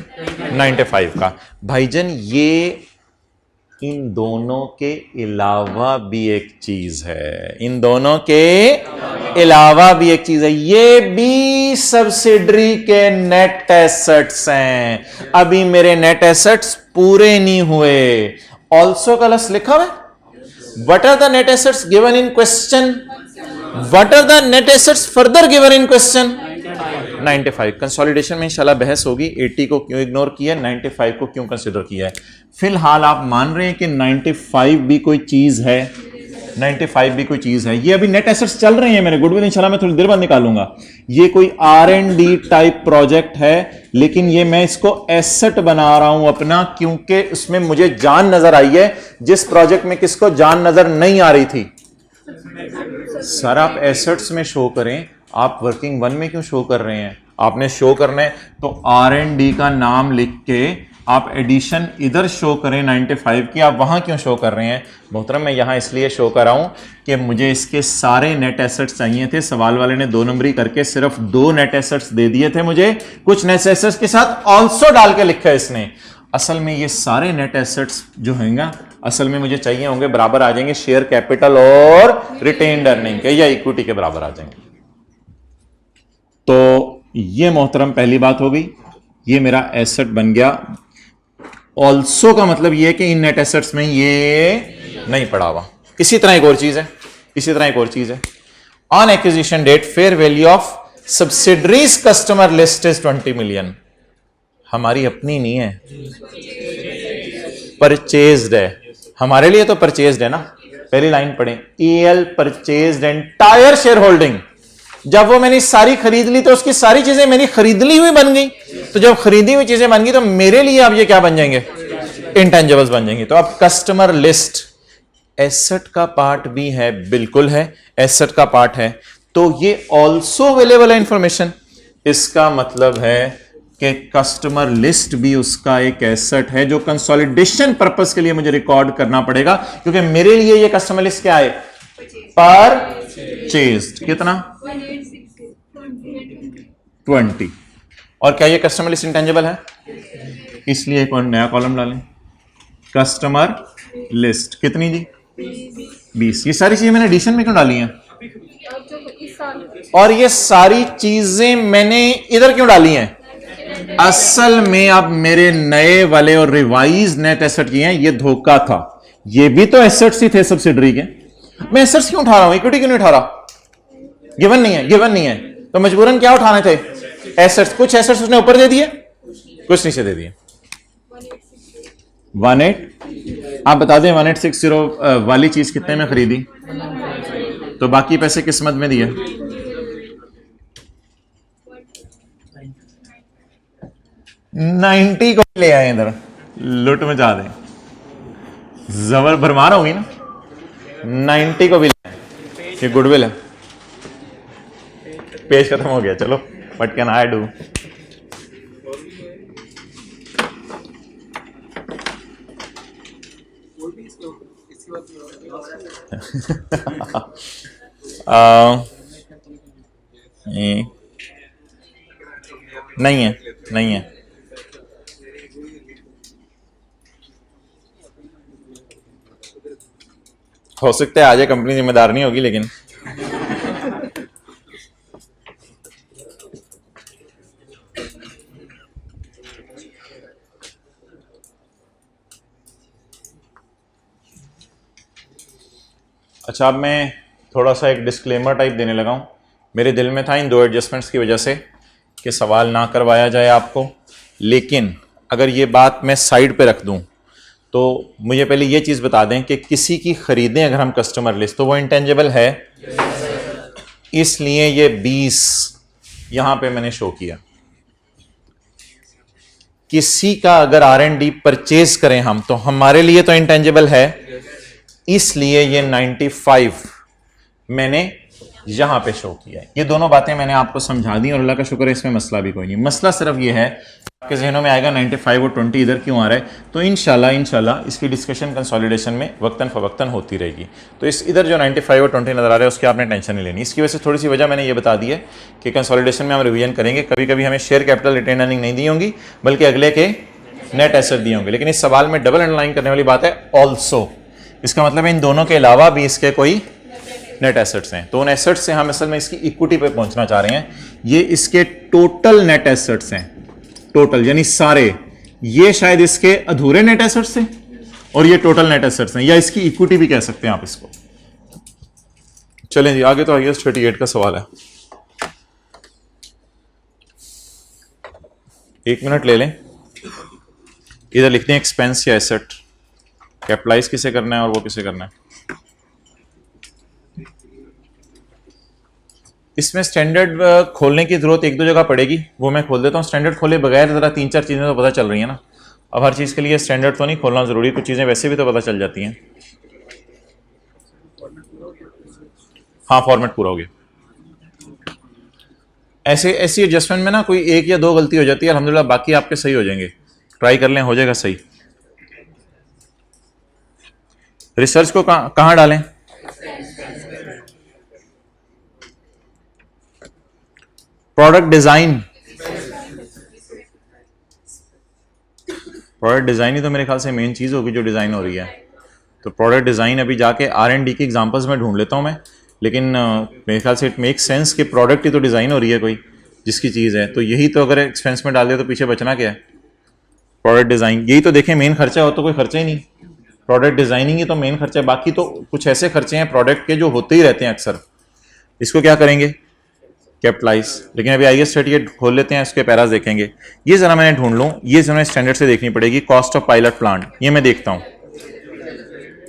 95 का। भाईजान ये इन दोनों के अलावा भी एक चीज है, इन दोनों के अलावा भी एक चीज है, ये भी सब्सिडरी के नेट एसेट्स हैं। अभी मेरे नेट एसेट्स पूरे नहीं हुए। ऑल्सो का लस लिखा हुआ है। What are the net assets given in question? What are the net assets further given in question? 95। Consolidation में इंशाल्लाह बहस होगी 80 को क्यों इग्नोर किया, 95 को क्यों कंसिडर किया है। फिलहाल आप मान रहे हैं कि 95 भी कोई चीज है, 95 भी कोई चीज है। ये अभी नेट एसेट्स चल रहे हैं मेरे, गुडविल इंशाल्लाह मैं थोड़ी देर बाद निकालूंगा। ये कोई R&D टाइप प्रोजेक्ट है, लेकिन ये मैं इसको एसेट बना रहा हूं अपना, क्योंकि उसमें मुझे जान नजर आई है जिस प्रोजेक्ट में किसको जान नजर नहीं आ रही थी। सर आप एसेट्स में शो करें, आप वर्किंग वन में क्यों शो कर रहे हैं? आपने शो करना है तो R&D का नाम लिख के आप एडिशन इधर शो करें 95 की, आप वहां क्यों शो कर रहे हैं? मोहतरम मैं यहां इसलिए शो कर रहा हूं कि मुझे इसके सारे नेट एसेट्स चाहिए थे। सवाल वाले ने 2 नंबरी करके सिर्फ 2 नेट एसेट्स दे दिए थे मुझे, कुछ नेट एसेट्स के साथ ऑल्सो डाल के लिखा है इसने। असल में ये सारे नेट एसेट्स जो होंगे असल में मुझे चाहिए होंगे, बराबर आ जाएंगे शेयर कैपिटल और रिटेन्ड अर्निंग के, या इक्विटी के बराबर आ जाएंगे। तो ये मोहतरम पहली बात हो गई, ये मेरा एसेट बन गया। ऑल्सो का मतलब ये है कि इन नेट एसेट्स में ये नहीं पड़ा हुआ। इसी तरह एक और चीज है, on acquisition date fair value of subsidiaries customer list is 20 million. हमारी अपनी नहीं है, परचेज्ड है। हमारे लिए तो परचेज्ड है ना। पहली लाइन पढ़ें, EL purchased entire share holding. जब वो मैंने सारी खरीद ली तो उसकी सारी चीजें मेरी खरीद ली हुई बन गई। तो जब खरीदी हुई चीजें बन गई तो मेरे लिए अब ये क्या बन जाएंगे? इंटेंजिबल्स बन जाएंगे। तो अब कस्टमर लिस्ट एसेट का पार्ट भी है, बिल्कुल है, एसेट का पार्ट है। तो ये ऑल्सो अवेलेबल है इंफॉर्मेशन। इसका मतलब है कि कस्टमर लिस्ट भी उसका एक एसेट है जो कंसोलिडेशन पर्पस के लिए मुझे रिकॉर्ड करना पड़ेगा, क्योंकि मेरे लिए ये कस्टमर लिस्ट क्या है? परचेज्ड। कितना? 20। और क्या ये कस्टमर लिस्ट इंटेंजिबल है? इसलिए एक और नया कॉलम डालें, कस्टमर लिस्ट। कितनी जी? 20। ये सारी चीजें मैंने एडिशन में क्यों डाली हैं? और ये सारी चीजें मैंने इधर क्यों डाली हैं? असल में अब मेरे नए वाले और रिवाइज नेट एसेट किए हैं, ये धोखा था। ये भी तो एसेट्स ही थे सब्सिडरी के। मैं एसेट्स क्यों उठा रहा हूं? इक्विटी क्यों नहीं उठा रहा? गिवन नहीं है तो मजबूरन क्या उठाने थे? एसेट्स। कुछ एसेट्स उसने ऊपर दे दिए, कुछ नीचे दे दिए। 18। आप बता दें 1860 वाली चीज कितने में खरीदी? तो बाकी पैसे किस्मत में दिए। 90 को ले आए इधर, लुट मचा दें, जबर भरमार होगी ना। 90 को भी ले आए, ये गुडविल है। पेज खत्म हो गया, चलो व्हाट कैन आई डू। नहीं है। हो सकता है आज कंपनी जिम्मेदार नहीं होगी, लेकिन अच्छा, अब मैं थोड़ा सा एक डिस्क्लेमर टाइप देने लगा हूँ। मेरे दिल में था इन 2 एडजस्टमेंट्स की वजह से कि सवाल ना करवाया जाए आपको, लेकिन अगर ये बात मैं साइड पे रख दूं तो मुझे पहले ये चीज बता दें कि किसी की खरीदें अगर हम कस्टमर लिस्ट तो वो इंटेंजिबल है, इसलिए ये 20 यहां पे मैंने शो किया। किसी का अगर R&D परचेज करें हम तो हमारे लिए तो इंटेंजिबल है, इसलिए ये 95 मैंने यहां पे शो किया है। ये दोनों बातें मैंने आपको समझा दी और अल्लाह का शुक्र है इसमें मसला भी कोई नहीं। मसला सिर्फ ये है आपके जहनों में आएगा 95 और 20 इधर क्यों आ रहा है, तो इंशाल्लाह इसकी डिस्कशन कंसोलिडेशन में वक्तन फवक्तन होती रहेगी। तो इस इधर जो 95 और 20 नजर आ रहा है उसकी आपने टेंशन नहीं लेनी। इसकी वजह से थोड़ी सी वजह मैंने ये बता दी है कि कंसोलिडेशन में हम रिवीजन करेंगे, कभी कभी हमें शेयर कैपिटल रिटेन अर्निंग नहीं दी होंगी बल्कि अगले के नेट एसेट दिए होंगे। लेकिन इस सवाल में डबल अंडरलाइन करने वाली बात है ऑल्सो, इसका मतलब है इन दोनों के अलावा भी इसके कोई नेट एसेट्स हैं। तो उन एसेट्स से हम असल में इसकी इक्विटी पे पहुंचना चाह रहे हैं। ये इसके टोटल नेट एसेट्स हैं, टोटल यानी सारे, ये शायद इसके अधूरे नेट एसेट्स हैं और ये टोटल नेट एसेट्स हैं, या इसकी इक्विटी भी कह सकते हैं आप इसको। चलें जी आगे, तो IAS 38 का सवाल है। 1 मिनट ले लें, इधर लिखते हैं एक्सपेंस या एसेट, कैपिटलाइज किसे करना है और वो किसे करना है। इसमें स्टैंडर्ड खोलने की जरूरत एक दो जगह पड़ेगी, वो मैं खोल देता हूँ। स्टैंडर्ड खोले बगैर जरा 3-4 चीजें तो पता चल रही है ना। अब हर चीज के लिए स्टैंडर्ड तो नहीं खोलना जरूरी, कुछ चीजें वैसे भी तो पता चल जाती हैं। हाँ फॉर्मेट पूरा हो गया। ऐसी एडजस्टमेंट में ना कोई 1 या 2 गलती हो जाती है, अल्हम्दुलिल्लाह बाकी आपके सही हो जाएंगे। ट्राई कर लें, हो जाएगा सही। रिसर्च को कहां डालें? प्रोडक्ट डिजाइन, प्रोडक्ट डिजाइन ही तो मेरे ख्याल से मेन चीज होगी जो डिजाइन हो रही है। तो प्रोडक्ट डिजाइन अभी जाके R&D की एग्जांपल्स में ढूंढ लेता हूं मैं, लेकिन मेरे ख्याल से इट मेक सेंस कि प्रोडक्ट ही तो डिजाइन हो रही है कोई जिसकी चीज है, तो यही तो अगर एक्सपेंस में डाल दिया तो पीछे बचना क्या है? प्रोडक्ट डिजाइन, यही तो देखें मेन खर्चा हो तो कोई खर्चा ही नहीं, प्रोडक्ट डिजाइनिंग ही तो मेन खर्चा है। बाकी तो कुछ ऐसे खर्चे हैं प्रोडक्ट के जो होते ही रहते हैं अक्सर, इसको क्या करेंगे? कैपिटलाइज। लेकिन अभी IAS 38 खोल लेते हैं, इसके पैराज देखेंगे। ये जरा मैंने ढूंढ लूं, ये जरा स्टैंडर्ड से देखनी पड़ेगी। कॉस्ट ऑफ पायलट प्लांट, ये मैं देखता हूं।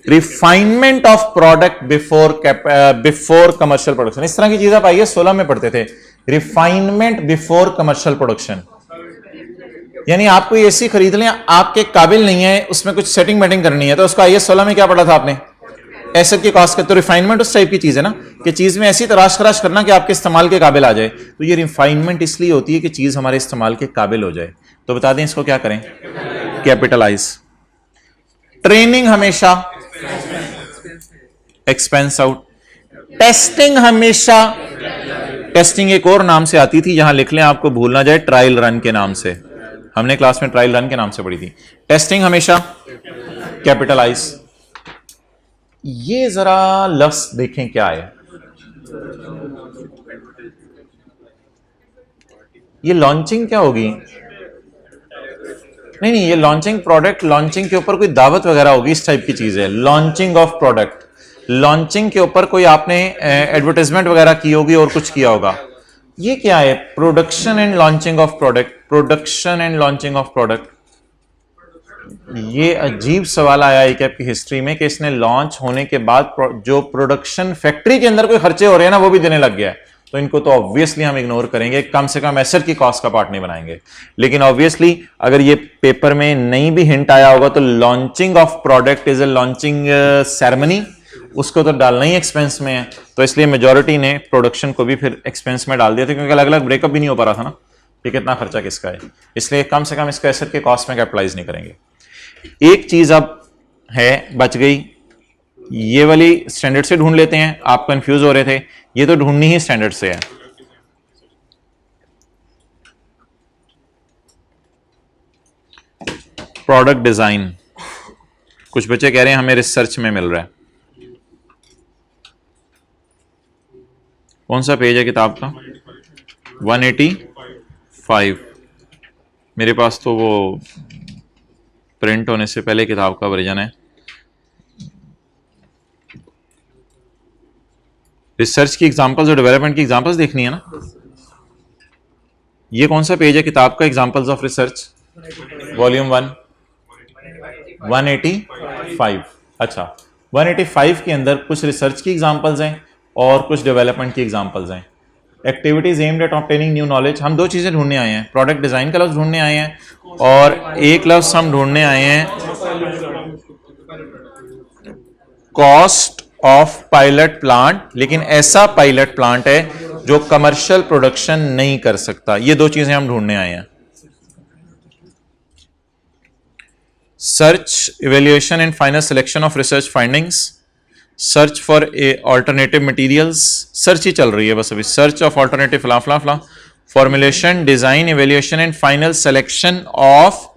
Refinement of product before commercial production, इस तरह की चीज आप IAS 16 में पढ़ते थे। रिफाइनमेंट बिफोर कमर्शियल प्रोडक्शन, यानी आप कोई एसी खरीद लें, आपके काबिल नहीं है, उसमें कुछ सेटिंग मेटिंग करनी है, तो उसको IAS 16 में क्या पढ़ा था आपने? एसेट की कॉस्ट का। तो रिफाइनमेंट उस टाइप की चीज है ना कि चीज में ऐसी तराश खराश करना कि आपके इस्तेमाल के काबिल आ जाए। तो ये रिफाइनमेंट इसलिए होती है कि चीज हमारे इस्तेमाल के काबिल हो जाए। तो बता दें इसको क्या करें? कैपिटलाइज। ट्रेनिंग हमेशा एक्सपेंस आउट। टेस्टिंग हमेशा, टेस्टिंग एक और नाम से आती थी, यहां लिख लें आपको भूल ना जाए, ट्रायल रन के नाम से। हमने क्लास में ट्रायल रन के नाम से पढ़ी थी। टेस्टिंग हमेशा कैपिटलाइज। ये जरा लफ्ज देखें क्या है। ये लॉन्चिंग क्या होगी? नहीं, ये लॉन्चिंग प्रोडक्ट, लॉन्चिंग के ऊपर कोई दावत वगैरह होगी, इस टाइप की चीज है। लॉन्चिंग ऑफ प्रोडक्ट, लॉन्चिंग के ऊपर कोई आपने एडवर्टाइजमेंट वगैरह की होगी और कुछ किया होगा। ये क्या है? Production and launching of product, production and launching of product. ये अजीब सवाल आया है आपकी हिस्ट्री में कि इसने लॉन्च होने के बाद जो प्रोडक्शन फैक्ट्री के अंदर कोई खर्चे हो रहे हैं ना वो भी देने लग गया है। तो इनको तो ऑब्वियसली हम इग्नोर करेंगे, कम से कम एसेट की कॉस्ट का पार्ट नहीं बनाएंगे। लेकिन ऑब्वियसली अगर ये पेपर में नहीं भी हिंट आया होगा तो launching of product is a launching ceremony, उसको तो डालना ही एक्सपेंस में है। तो इसलिए मेजॉरिटी ने प्रोडक्शन को भी फिर एक्सपेंस में डाल दिया था, क्योंकि अलग अलग ब्रेकअप भी नहीं हो पा रहा था ना कि कितना खर्चा किसका है। इसलिए कम से कम इसका एसेट के कॉस्ट में कैपिटलाइज नहीं करेंगे। एक चीज अब है बच गई, ये वाली स्टैंडर्ड से ढूंढ लेते हैं। आप कंफ्यूज हो रहे थे, ये तो ढूंढनी ही स्टैंडर्ड से है। प्रोडक्ट डिजाइन, कुछ बच्चे कह रहे हैं हमें रिसर्च में मिल रहा है। कौन सा पेज है किताब का? 185। मेरे पास तो वो प्रिंट होने से पहले किताब का वर्जन है। रिसर्च की एग्जांपल्स और डेवलपमेंट की एग्जांपल्स देखनी है ना। ये कौन सा पेज है किताब का? Examples of research. वॉल्यूम 1 185। अच्छा, 185 के अंदर कुछ रिसर्च की एग्जांपल्स हैं और कुछ डेवलपमेंट की एग्जांपल्स हैं। Activities aimed at obtaining new knowledge, हम दो चीजें ढूंढने आए हैं, प्रोडक्ट डिजाइन का लफ्ज ढूंढने आए हैं और एक लफ्ज हम ढूंढने आए हैं कॉस्ट ऑफ पायलट प्लांट, लेकिन ऐसा पायलट प्लांट है जो कमर्शियल प्रोडक्शन नहीं कर सकता। ये दो चीजें हम ढूंढने आए हैं। Search, evaluation and final selection of research findings, search for alternative materials, search ही चल रही है बस अभी, सर्च ऑफ ऑल्टरनेटिव फला फला फला, formulation, design, evaluation and final selection of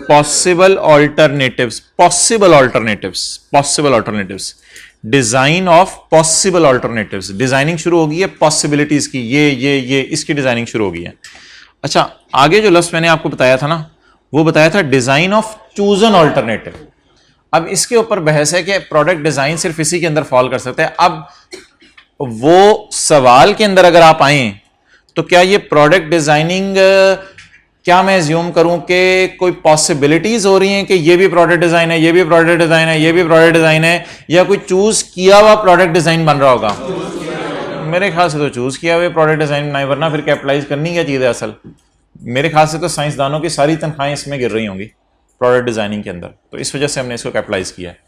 possible alternatives, possible alternatives, possible alternatives, design of possible alternatives, designing शुरू होगी है पॉसिबिलिटीज की, ये इसकी डिजाइनिंग शुरू होगी है। अच्छा, आगे जो लफ्ज मैंने आपको बताया था ना, वो बताया था डिजाइन ऑफ चूजन ऑल्टरनेटिव। अब इसके ऊपर बहस है कि प्रोडक्ट डिजाइन सिर्फ इसी के अंदर फॉल कर सकते हैं। अब वो सवाल के अंदर अगर आप आए तो क्या ये प्रोडक्ट डिजाइनिंग, क्या मैं एज्यूम करूं कि कोई पॉसिबिलिटीज हो रही हैं कि ये भी प्रोडक्ट डिजाइन है, ये भी प्रोडक्ट डिजाइन है, ये भी प्रोडक्ट डिजाइन है, या कोई चूज किया हुआ प्रोडक्ट डिजाइन बन रहा होगा? मेरे ख्याल से तो चूज किया हुआ प्रोडक्ट डिजाइन नहीं, वरना फिर कैपिटलाइज करनी क्या चीज है असल। मेरे ख्याल से तो साइंसदानों की सारी तनख्वाहें इसमें गिर रही होंगी प्रोडक्ट डिजाइनिंग के अंदर, तो इस वजह से हमने इसको कैपिटलाइज किया है।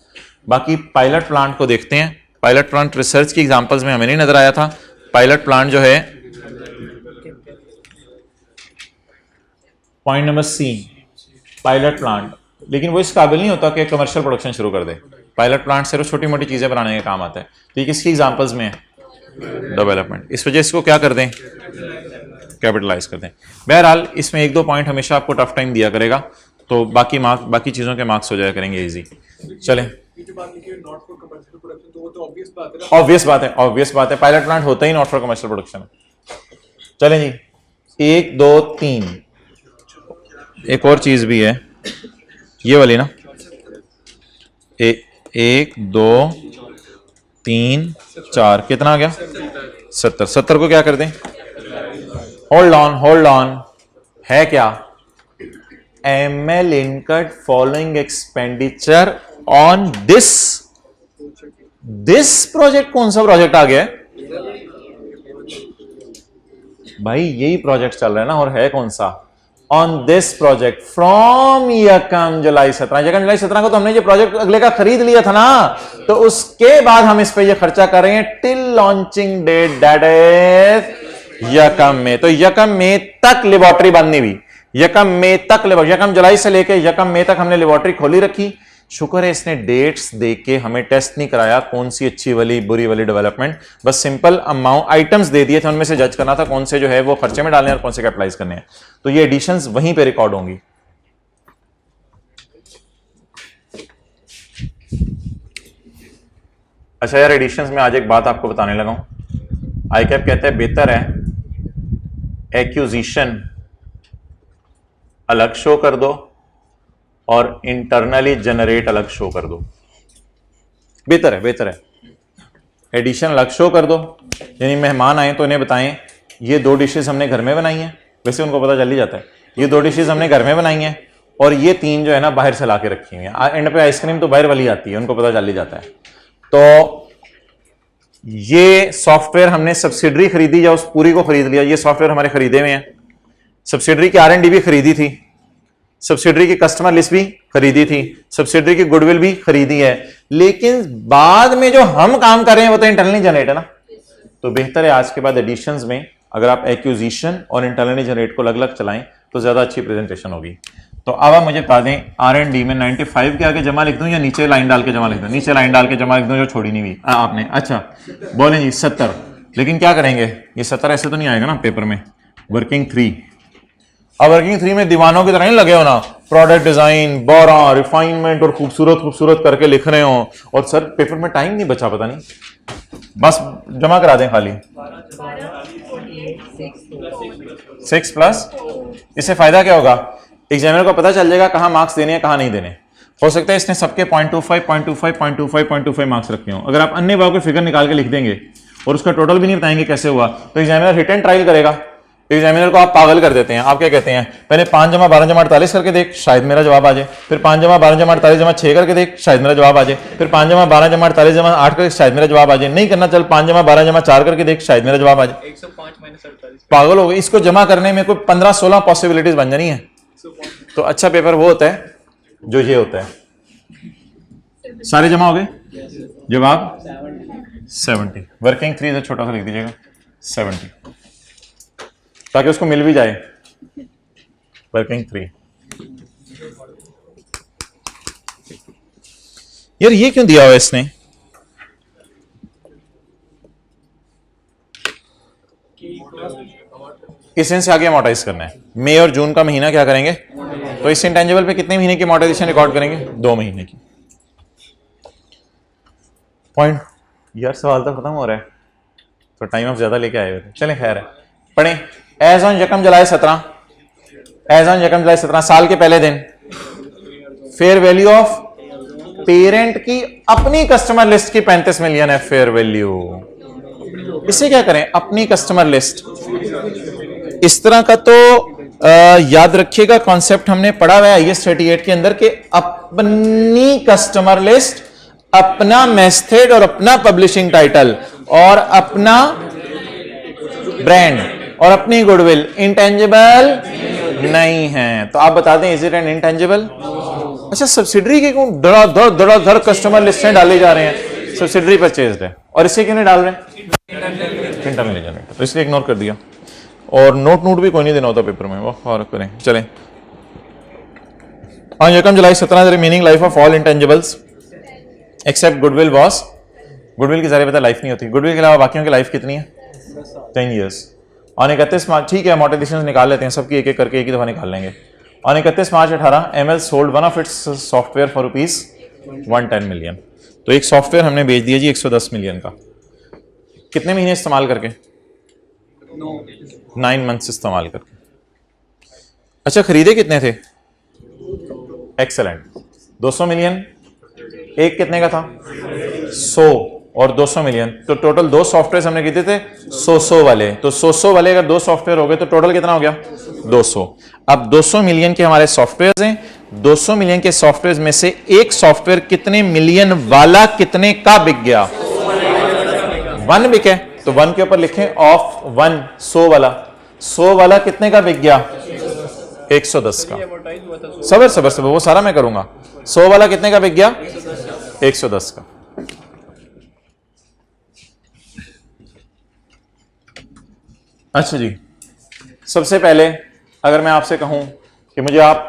बाकी पायलट प्लांट को देखते हैं। पायलट प्लांट रिसर्च की एग्जांपल्स में हमें नहीं नजर आया था। पायलट प्लांट जो है point number C, pilot plant, लेकिन वो इस काबिल नहीं होता कि कमर्शियल प्रोडक्शन शुरू कर दे। पायलट प्लांट सिर्फ छोटी मोटी चीजें बनाने का काम आता है। तो ये किसकी एग्जांपल्स में है? डेवलपमेंट। इस वजह इसको क्या कर दें? कैपिटलाइज कर दें। बहरहाल इसमें एक दो पॉइंट हमेशा आपको टफ टाइम दिया करेगा, तो बाकी चीजों के मार्क्स हो जाया करेंगे इजी। चलें, ऑब्वियस बात है, पायलट प्लांट होता ही नॉट फॉर कमर्शियल प्रोडक्शन। चलें जी, 1 2 3, एक और चीज भी है ये वाली ना, 1 2 3 4, कितना आ गया? 70। 70 को क्या कर दें? होल्ड ऑन, है क्या? ML incurred following expenditure on this project. कौन सा प्रोजेक्ट आ गया है भाई? यही प्रोजेक्ट चल रहा है ना, और है कौन सा? ऑन दिस प्रोजेक्ट फ्रॉम यकम जुलाई 17 को तो हमने ये प्रोजेक्ट अगले का खरीद लिया था ना, तो उसके बाद हम इस पे ये खर्चा कर रहे हैं till launching date, that is यकम में। तो यकम मई तक लेबोरेटरी बंद नहीं हुई, यकम जुलाई से लेके यकम मई तक हमने लेबोरेटरी खोली रखी। शुक्र है इसने डेट्स देके हमें टेस्ट नहीं कराया कौन सी अच्छी वाली बुरी वाली डेवलपमेंट, बस सिंपल अमाउंट आइटम्स दे दिए थे, उनमें से जज करना था कौन से जो है वो खर्चे में डालने और कौन से कैपिटलाइज करने हैं। तो ये एडिशंस वहीं पे रिकॉर्ड होंगी। अच्छा यार, एडिशंस में आज एक बात आपको बताने लगा हूं। आईकैप कहता है बेहतर है एक्यूजिशन अलग शो कर दो और इंटरनली जनरेट अलग शो कर दो। बेहतर है एडिशन अलग शो कर दो, यानी मेहमान आए तो इन्हें बताएं ये 2 डिशेस हमने घर में बनाई हैं, वैसे उनको पता चल ही जाता है ये 2 डिशेस हमने घर में बनाई हैं, और ये 3 जो है ना बाहर से ला के रखी हुई हैं। एंड पे आइसक्रीम तो बाहर वाली आती है, उनको पता चल ही जाता है। तो ये सॉफ्टवेयर हमने सब्सिडरी खरीदी या उस पूरी को खरीद लिया, ये सॉफ्टवेयर हमारे खरीदे हुए हैं। सब्सिडरी की R&D भी खरीदी थी, सब्सिडरी की कस्टमर लिस्ट भी खरीदी थी, सब्सिडरी की गुडविल भी खरीदी है, लेकिन बाद में जो हम काम कर रहे हैं वो तो इंटरनली जनरेट है ना। तो बेहतर है आज के बाद एडिशंस में अगर आप एक्विजिशन और इंटरनली जनरेट को अलग अलग चलाएं तो ज्यादा अच्छी प्रेजेंटेशन होगी। तो अब आप मुझे बता दें R&D में 95 के आगे जमा लिख दूं या नीचे लाइन डाल के जमा लिख दूं? नीचे लाइन डाल के जमा लिख दूं जो छोड़ी नहीं हुई आपने। अच्छा बोलें जी 70, लेकिन क्या करेंगे? ये 70 ऐसे तो नहीं आएगा ना पेपर में। वर्किंग 3, अब वर्किंग 3 में दीवानों की तरह नहीं लगे हो ना, प्रोडक्ट डिजाइन, बोरा, रिफाइनमेंट और खूबसूरत करके लिख रहे हो, और सर पेपर में टाइम नहीं बचा, पता नहीं, बस जमा करा दें खाली 6 प्लस। इससे फायदा क्या होगा? एग्जामिनर को पता चल जाएगा कहां मार्क्स देने हैं कहां नहीं देने। हो सकता है इसने सबके 0.25 मार्क्स रखे हो। अगर आप अन्य भाव के फिगर निकाल के लिख देंगे और उसका टोटल भी नहीं बताएंगे कैसे हुआ, तो एग्जामिनर हिट एंड ट्रायल करेगा एग्जामिनर को आप पागल कर देते हैं। आप क्या कहते हैं, पहले 5 जमा 12 जमा 48 करके देख, शायद मेरा जवाब आ जाए। फिर 5 जमा 12 जमा 48 जमा 6 करके देख, शायद मेरा जवाब आ जाए। फिर 5 जमा 12 जमा 48 जमा 8 करके शायद मेरा जवाब आ जाए। नहीं करना, चल 5 जमा 12 जमा 4 करके देख, शायद मेरा जवाब आ जाए। 105 - पागल हो गए, इसको जमा करने में कोई 15-16 पॉसिबिलिटीज बन जानी है। तो अच्छा पेपर वो होता है जो ये होता है। सारे जमा हो गए, जवाब 70। वर्किंग 3 से छोटा सा लिख दीजिएगा 70, ताकि उसको मिल भी जाए। वर्किंग 3। यार ये क्यों दिया हुआ इसने? इस दिन से आगे अमोर्टाइज करना है। मई और जून का महीना क्या करेंगे, तो इस इंटेंजिबल पे कितने महीने की अमोर्टाइजेशन रिकॉर्ड करेंगे, 2 महीने की। पॉइंट। यार सवाल तो खत्म हो रहा है, तो टाइम आप ज्यादा लेके आए हुए थे। चलें खैर है, पढ़ें। एज ऑन यकम जुलाई 17, एज ऑन यकम जुलाई 17 साल के पहले दिन फेयर वैल्यू ऑफ पेरेंट की अपनी कस्टमर लिस्ट की 35 मिलियन है फेयर वैल्यू। इसे क्या करें, अपनी कस्टमर लिस्ट। इस तरह का तो याद रखिएगा, कॉन्सेप्ट हमने पढ़ा हुआ है IS 38 के अंदर के अपनी कस्टमर लिस्ट, अपना मेथड और अपना पब्लिशिंग टाइटल और अपना ब्रांड और अपनी गुडविल इंटेंजिबल नहीं है। तो आप बता दें, इज इट एन इंटेंजिबल? अच्छा, सब्सिडरी के क्यों धड़ कस्टमर लिस्ट में डाले जा रहे हैं? सब्सिडरी परचेज्ड है, और इसे क्यों नहीं डाल रहे? इंटरनल जनरेटर, तो इसलिए इग्नोर कर दिया। और नोट भी कोई नहीं देना होता पेपर में, वो फर्क करें। चलें, ऑन यकम जुलाई 17 the remaining life of all intangibles except goodwill was, goodwill की सारी पता लाइफ नहीं होती, गुडविल के अलावा बाकियों की लाइफ कितनी है, 10 ईयर्स। ऑन 31 मार्च, ठीक है अमोर्टाइजेशन निकाल लेते हैं, सबकी एक एक करके एक ही दफा निकाल लेंगे। On 31 March 18 ML sold one of its software for ₹110 million. तो एक सॉफ्टवेयर हमने बेच दिया जी 110 मिलियन का। कितने महीने इस्तेमाल करके? 9 मंथ्स इस्तेमाल करके। अच्छा, खरीदे कितने थे? Excellent, 200 million. एक कितने का था? 100 और 200 मिलियन, तो टोटल 2 सॉफ्टवेयर हमने खरीदे थे 100 वाले। तो 100 वाले अगर 2 सॉफ्टवेयर हो गए तो टोटल कितना हो गया? 200। अब 200 मिलियन के हमारे सॉफ्टवेयर हैं, 200 मिलियन के सॉफ्टवेयर में से एक सॉफ्टवेयर कितने मिलियन वाला कितने का बिक गया? 1 बिके, तो 1 के ऊपर लिखें ऑफ 1 100 वाला। 100 वाला कितने का बिक गया? 110 का। सबर सबर सबर, वो सारा मैं करूंगा। 100 वाला कितने का बिक गया? 110 का। अच्छा जी, सबसे पहले अगर मैं आपसे कहूं कि मुझे आप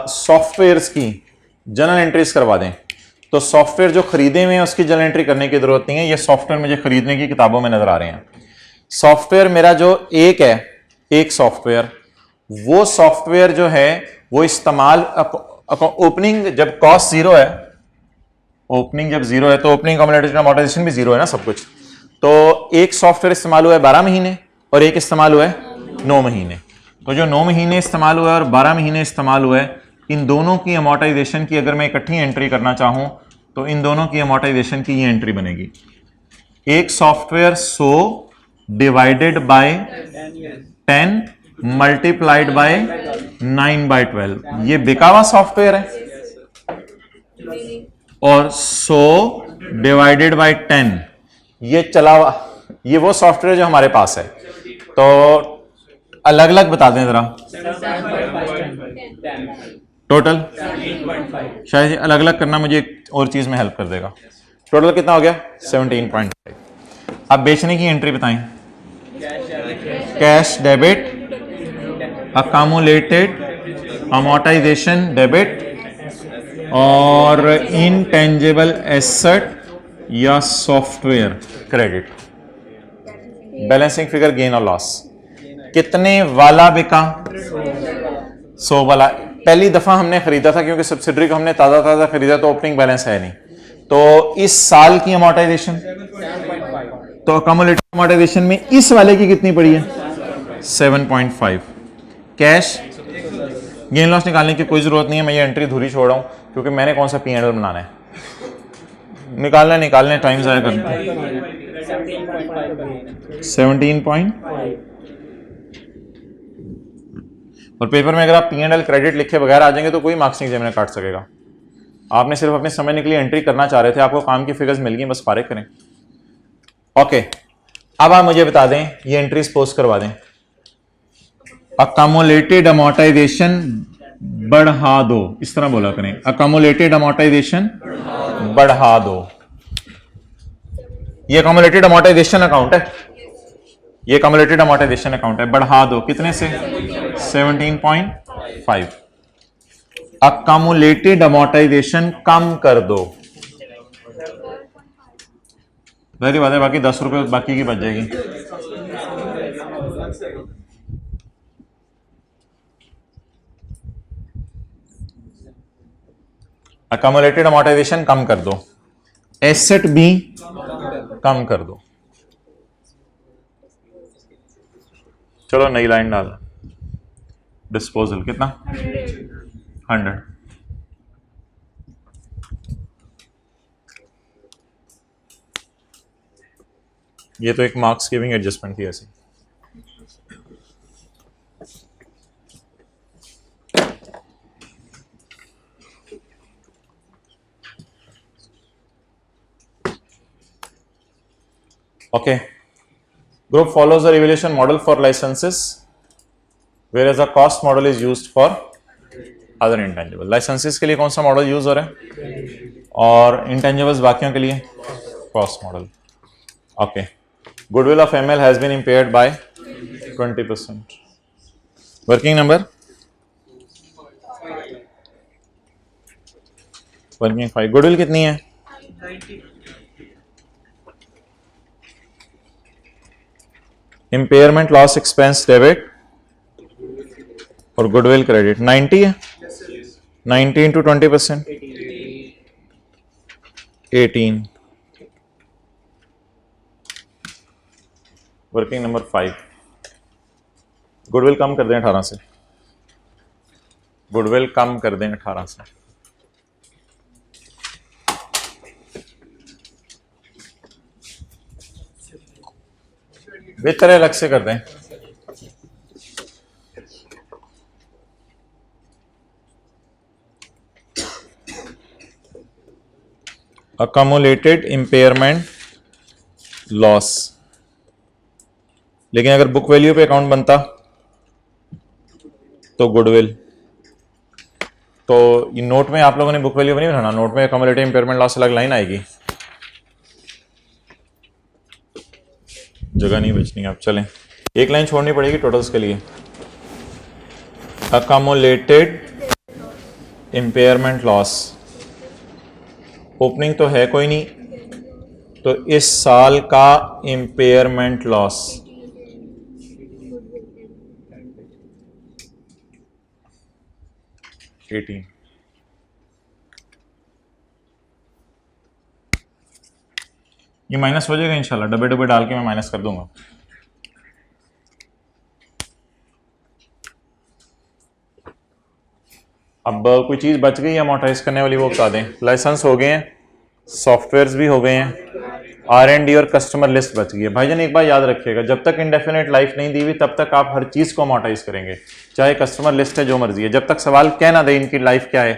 सॉफ्टवेयर्स की जर्नल एंट्रीज करवा दें, तो सॉफ्टवेयर जो खरीदे हुए हैं उसकी जर्नल एंट्री करने की जरूरत नहीं है। ये सॉफ्टवेयर मुझे खरीदने की किताबों में नजर आ रहे हैं। सॉफ्टवेयर मेरा जो एक है, एक सॉफ्टवेयर, वो सॉफ्टवेयर जो है वो इस्तेमाल ओपनिंग जब कॉस्ट 0 है, ओपनिंग जब 0 है तो ओपनिंग अमोर्टाइजेशन भी 0 है ना, सब कुछ। तो एक सॉफ्टवेयर इस्तेमाल हुआ है 12 महीने और एक इस्तेमाल हुआ है 9 महीने। तो जो 9 महीने इस्तेमाल हुआ है और 12 महीने इस्तेमाल हुआ है, इन दोनों की अमोर्टाइजेशन की अगर मैं इकट्ठी एंट्री करना चाहूं तो इन दोनों की अमोर्टाइजेशन की ये एंट्री बनेगी। एक software 100 divided by 10 multiplied by 9/12, ये बिका हुआ सॉफ्टवेयर है। और 100 डिवाइडेड बाय 10 ये चला हुआ, ये वो सॉफ्टवेयर जो हमारे पास है। तो अलग अलग बता दें जरा टोटल, शायद अलग अलग करना मुझे एक और चीज में हेल्प कर देगा। टोटल कितना हो गया? 17.5। अब बेचने की एंट्री बताएं। Cash debit, accumulated amortisation debit और इनटेंजिबल एसेट या software credit. Balancing figure gain और लॉस। कितने वाला बिका? 100 वाला। पहली दफा हमने खरीदा था क्योंकि सब्सिडरी को हमने ताजा ताजा खरीदा, तो ओपनिंग बैलेंस है नहीं। तो इस साल की अमोर्टाइजेशन, तो अकामुलेटेड अमोर्टाइजेशन में इस वाले की कितनी पड़ी है? 7.5। कैश गेन लॉस निकालने की कोई जरूरत नहीं है, मैं ये एंट्री धुरी छोड़ रहा हूं क्योंकि मैंने कौन सा P&L बनाना है। निकालने टाइम जाया करना। 17.5 और पेपर में अगर आप P&L क्रेडिट लिखे बगैर आ जाएंगे तो कोई मार्क्स नहीं एग्जामिनर काट सकेगा। आपने सिर्फ अपने समय के लिए एंट्री करना चाह रहे थे, आपको काम की फिगर्स मिल गई, बस फारिग करें। ओके, अब आप मुझे बता दें, ये एंट्रीज पोस्ट करवा दें। अकमुलेटेड अमोर्टाइजेशन बढ़ा दो, इस तरह बोला करें, अकमुलेटेड अमोर्टाइजेशन बढ़ा दो। ये अकमुलेटेड अमोर्टाइजेशन अकाउंट है, ये अकमुलेटेड अमोर्टाइजेशन अकाउंट है, बढ़ा दो कितने से? 17.5। अकमुलेटेड अमोर्टाइजेशन कम कर दो, जाहिर बात है बाकी 10 रुपए बाकी की बच जाएगी। अकमुलेटेड अमोर्टाइजेशन कम कर दो, एसेट भी कम कर दो। चलो नई लाइन डाल, डिस्पोजल कितना? 100। ये तो एक मार्क्स गिविंग एडजस्टमेंट थी ऐसी। Okay, group follows the evaluation model for licenses, whereas the cost model is used for other intangible. Licenses के लिए कौन सा मॉडल यूज हो रहा है और intangibles बाकियों के लिए cost model. Okay, goodwill of ML has been impaired by 20%. Working number? Working 5. Goodwill कितनी है? 90. इम्पेयरमेंट लॉस एक्सपेंस डेबिट और गुडविल क्रेडिट 90 है। 90 इंटू 20%, 18। वर्किंग नंबर 5, गुडविल कम कर दें 18 से, गुडविल कम कर दें 18 से। बेहतर है अलग से कर दें। अकमुलेटेड इम्पेयरमेंट लॉस, लेकिन अगर बुक वैल्यू पे अकाउंट बनता तो गुडविल, तो ये नोट में आप लोगों ने बुक वैल्यू नहीं बनाना, नोट में अकमुलेटेड इम्पेयरमेंट लॉस अलग लाइन आएगी, जगह नहीं बचनी। आप चलें, एक लाइन छोड़नी पड़ेगी टोटल्स के लिए। अकमुलेटेड इम्पेयरमेंट लॉस, ओपनिंग तो है कोई नहीं, तो इस साल का इम्पेयरमेंट लॉस 18। ये माइनस हो जाएगा इंशाल्लाह, डब्बे डब्बे डाल के मैं माइनस कर दूंगा। अब कोई चीज बच गई अमोर्टाइज करने वाली, वो बता दें। लाइसेंस हो गए हैं, सॉफ्टवेयर्स भी हो गए हैं, R&D और कस्टमर लिस्ट बच गई है। भाईजान एक बार याद रखिएगा, जब तक इंडेफिनेट लाइफ नहीं दी हुई तब तक आप हर चीज को अमोर्टाइज करेंगे, चाहे कस्टमर लिस्ट है जो मर्जी है, जब तक सवाल कह ना दे इनकी लाइफ क्या है,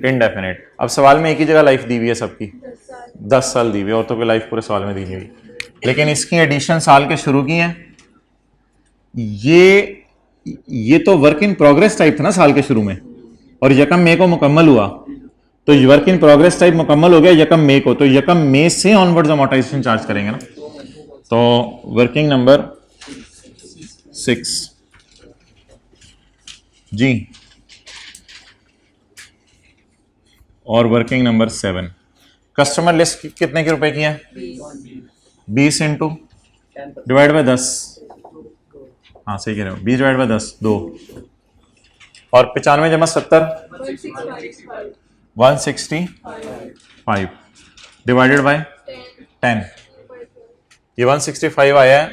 इंडेफिनेट। अब सवाल में एक ही जगह लाइफ दी हुई है सबकी, 10 साल दी हुई है, औरतों की लाइफ पूरे साल में दी हुई, लेकिन इसकी एडिशन साल के शुरू की है। ये तो वर्क इन प्रोग्रेस टाइप था ना साल के शुरू में, और यकम मई को मुकम्मल हुआ, तो वर्क इन प्रोग्रेस टाइप मुकम्मल हो गया यकम मई को, तो यकम मई से ऑनवर्ड्स अमोर्टाइजेशन चार्ज करेंगे ना। तो वर्किंग नंबर 6 जी, और वर्किंग नंबर 7। कस्टमर लिस्ट कितने के रुपए की है? 20 इंटू डिवाइड बाय 10, हाँ सही कह रहे हो, 20 डिवाइड बाय 10 2, और 95 जमा 70 165 डिवाइडेड बाय 10। ये 165 आया है,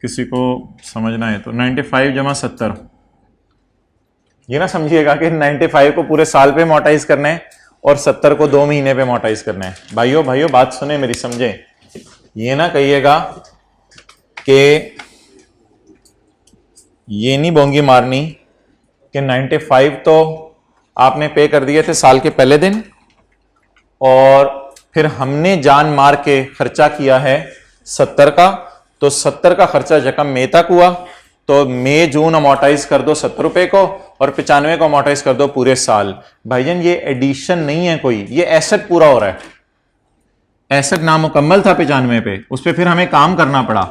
किसी को समझना है तो 95 जमा 70, ये ना समझिएगा कि 95 को पूरे साल पे मोटाइज करना है और 70 को 2 महीने पे मोटाइज करना है। भाइयों बात सुने मेरी, समझे, ये ना कहिएगा कि ये नहीं बोंगी मारनी कि 95 तो आपने पे कर दिए थे साल के पहले दिन और फिर हमने जान मार के खर्चा किया है 70 का, तो 70 का खर्चा जकम मई तक हुआ, तो मई जून अमोटाइज कर दो 70 रुपए को और 95 को अमोटाइज कर दो पूरे साल। भाईजान ये एडिशन नहीं है कोई, ये एसेट पूरा हो रहा है। एसेट नामुकम्मल था 95 पे, उस पर फिर हमें काम करना पड़ा,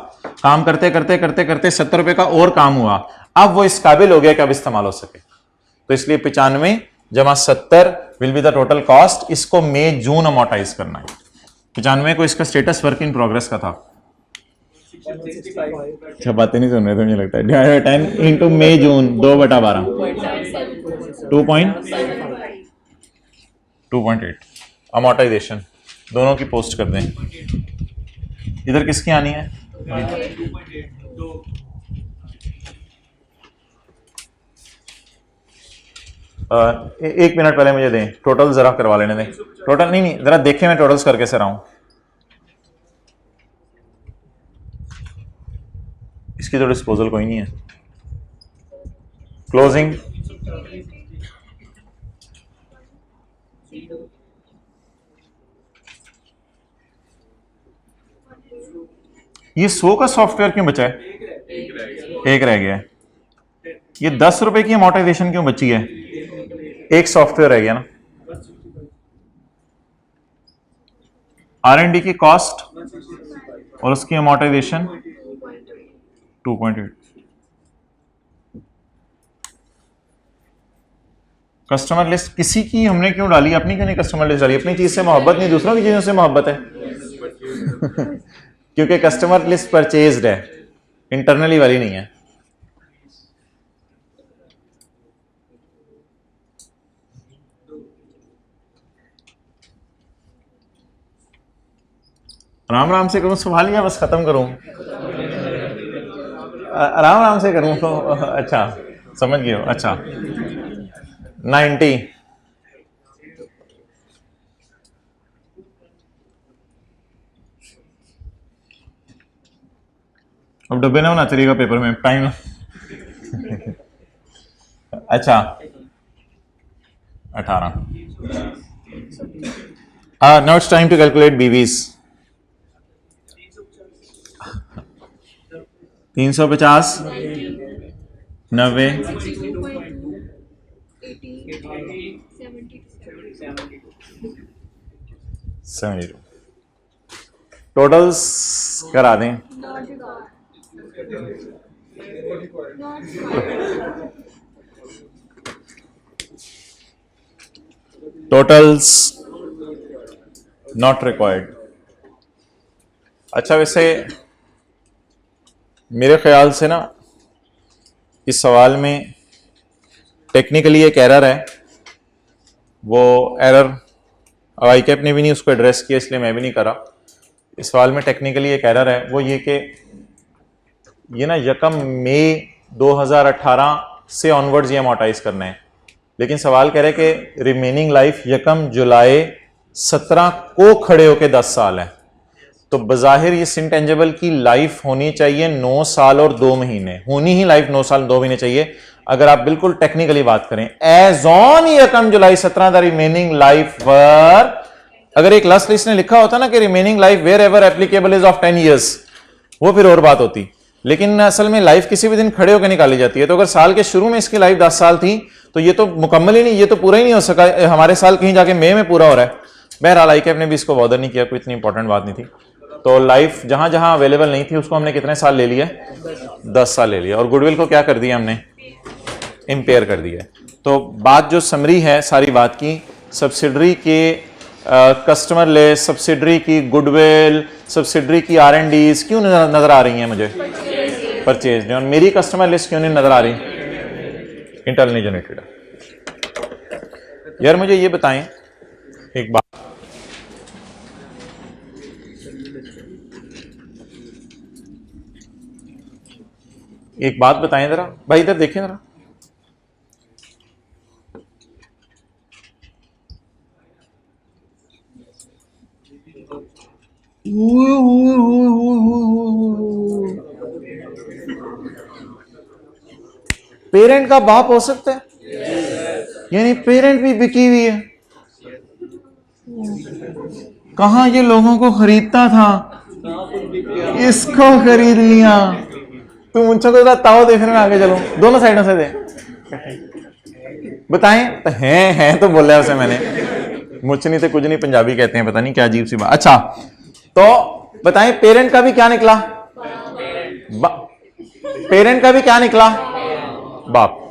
काम करते करते करते करते 70 रुपए का और काम हुआ, अब वो इस काबिल हो गया कि अब इस्तेमाल हो सके। तो इसलिए 95 जमा 70 will be the total cost. इसको मई जून अमोटाइज करना है। 95 को इसका स्टेटस वर्क इन प्रोग्रेस का था। अच्छा बातें नहीं सुन रहे थे मुझे लगता है। 10 इंटू मई जून 2/12 2.8 अमोटाइजेशन दोनों की पोस्ट कर दें। इधर किसकी आनी है? एक मिनट पहले मुझे दें, टोटल जरा करवा लेने दें। टोटल नहीं जरा देखें मैं टोटल्स करके से रहा हूं। इसकी तो डिस्पोजल कोई नहीं है। क्लोजिंग ये 100 का सॉफ्टवेयर क्यों बचा है? एक रह गया है। ये 10 रुपए की अमोटाइजेशन क्यों बची है? एक सॉफ्टवेयर रह गया ना। R&D की कॉस्ट और उसकी अमोटाइजेशन 2.8। कस्टमर लिस्ट किसी की हमने क्यों डाली? अपनी क्यों नहीं कस्टमर लिस्ट डाली? अपनी चीज से मोहब्बत नहीं, दूसरों की चीजों से मोहब्बत है। क्योंकि कस्टमर लिस्ट परचेज्ड है, इंटरनली वाली नहीं है। आराम आराम से करूं सवाल या बस खत्म करूं? आराम आराम से करूं तो अच्छा समझ गए हो। अच्छा 90 अब डब्बे ना होना चलेगा पेपर में टाइम। अच्छा 18। Now it's time to calculate BVs. 350 90 72 totals करा दें। Totals not required. अच्छा वैसे मेरे ख्याल से ना इस सवाल में टेक्निकली एक एरर है। वो एरर आई कैप ने भी नहीं उसको एड्रेस किया, इसलिए मैं भी नहीं करा। इस सवाल में टेक्निकली एक एरर है, वो ये कि ये ना यकम मई 2018 से ऑनवर्ड्स ये अमोटाइज करना है, लेकिन सवाल कह रहे हैं कि रिमेनिंग लाइफ यकम जुलाई 17 को खड़े होके 10 साल है। तो बजाहिर ये इंटेंजिबल की लाइफ होनी चाहिए 9 साल और 2 महीने, होनी ही लाइफ 9 साल 2 महीने चाहिए। अगर आप बिल्कुल टेक्निकली बात करें, एज ऑन यकम जुलाई 17 द रिमेनिंग लाइफ वर, अगर एक लास्ट लिस्ट ने लिखा होता ना कि remaining life wherever applicable is of 10 years, वो फिर और बात होती। लेकिन असल में लाइफ किसी भी दिन खड़े होकर निकाली जाती है। तो अगर साल के शुरू में इसकी लाइफ 10 साल थी तो ये तो मुकम्मल ही नहीं, ये तो पूरा ही नहीं हो सका। हमारे साल कहीं जाके मई में पूरा हो रहा है। बहरहाल आई कैप ने भी इसको बॉदर नहीं किया, कोई इतनी इंपॉर्टेंट बात नहीं थी। तो लाइफ जहां जहां अवेलेबल नहीं थी उसको हमने कितने साल ले लिया? 10 साल ले लिया। और गुडविल को क्या कर दिया हमने? इम्पेयर कर दिया। तो बात जो समरी है सारी बात की, सब्सिडरी के कस्टमर लिस्ट, सब्सिडरी की गुडविल, सब्सिडरी की R&Ds क्यों नजर आ रही हैं मुझे? परचेज नहीं। और मेरी कस्टमर लिस्ट क्यों नहीं नजर आ रही? Internally generated. यार मुझे ये बताएं एक बात, एक बात बताएं जरा भाई, इधर देखें जरा। पेरेंट का बाप हो सकता है? यानी पेरेंट भी बिकी हुई है। कहां ये लोगों को खरीदता था, इसको खरीद लिया। तुम मुझसे को ताओ देखने में आगे चलो, दोनों साइडों से दे। बताएं तो हैं तो बोला उसे मैंने, मुझसे नहीं थे कुछ नहीं, पंजाबी कहते हैं, पता नहीं क्या अजीब सी बात। अच्छा तो बताएं पेरेंट का भी क्या निकला? पेरेंट का भी क्या निकला? बाप।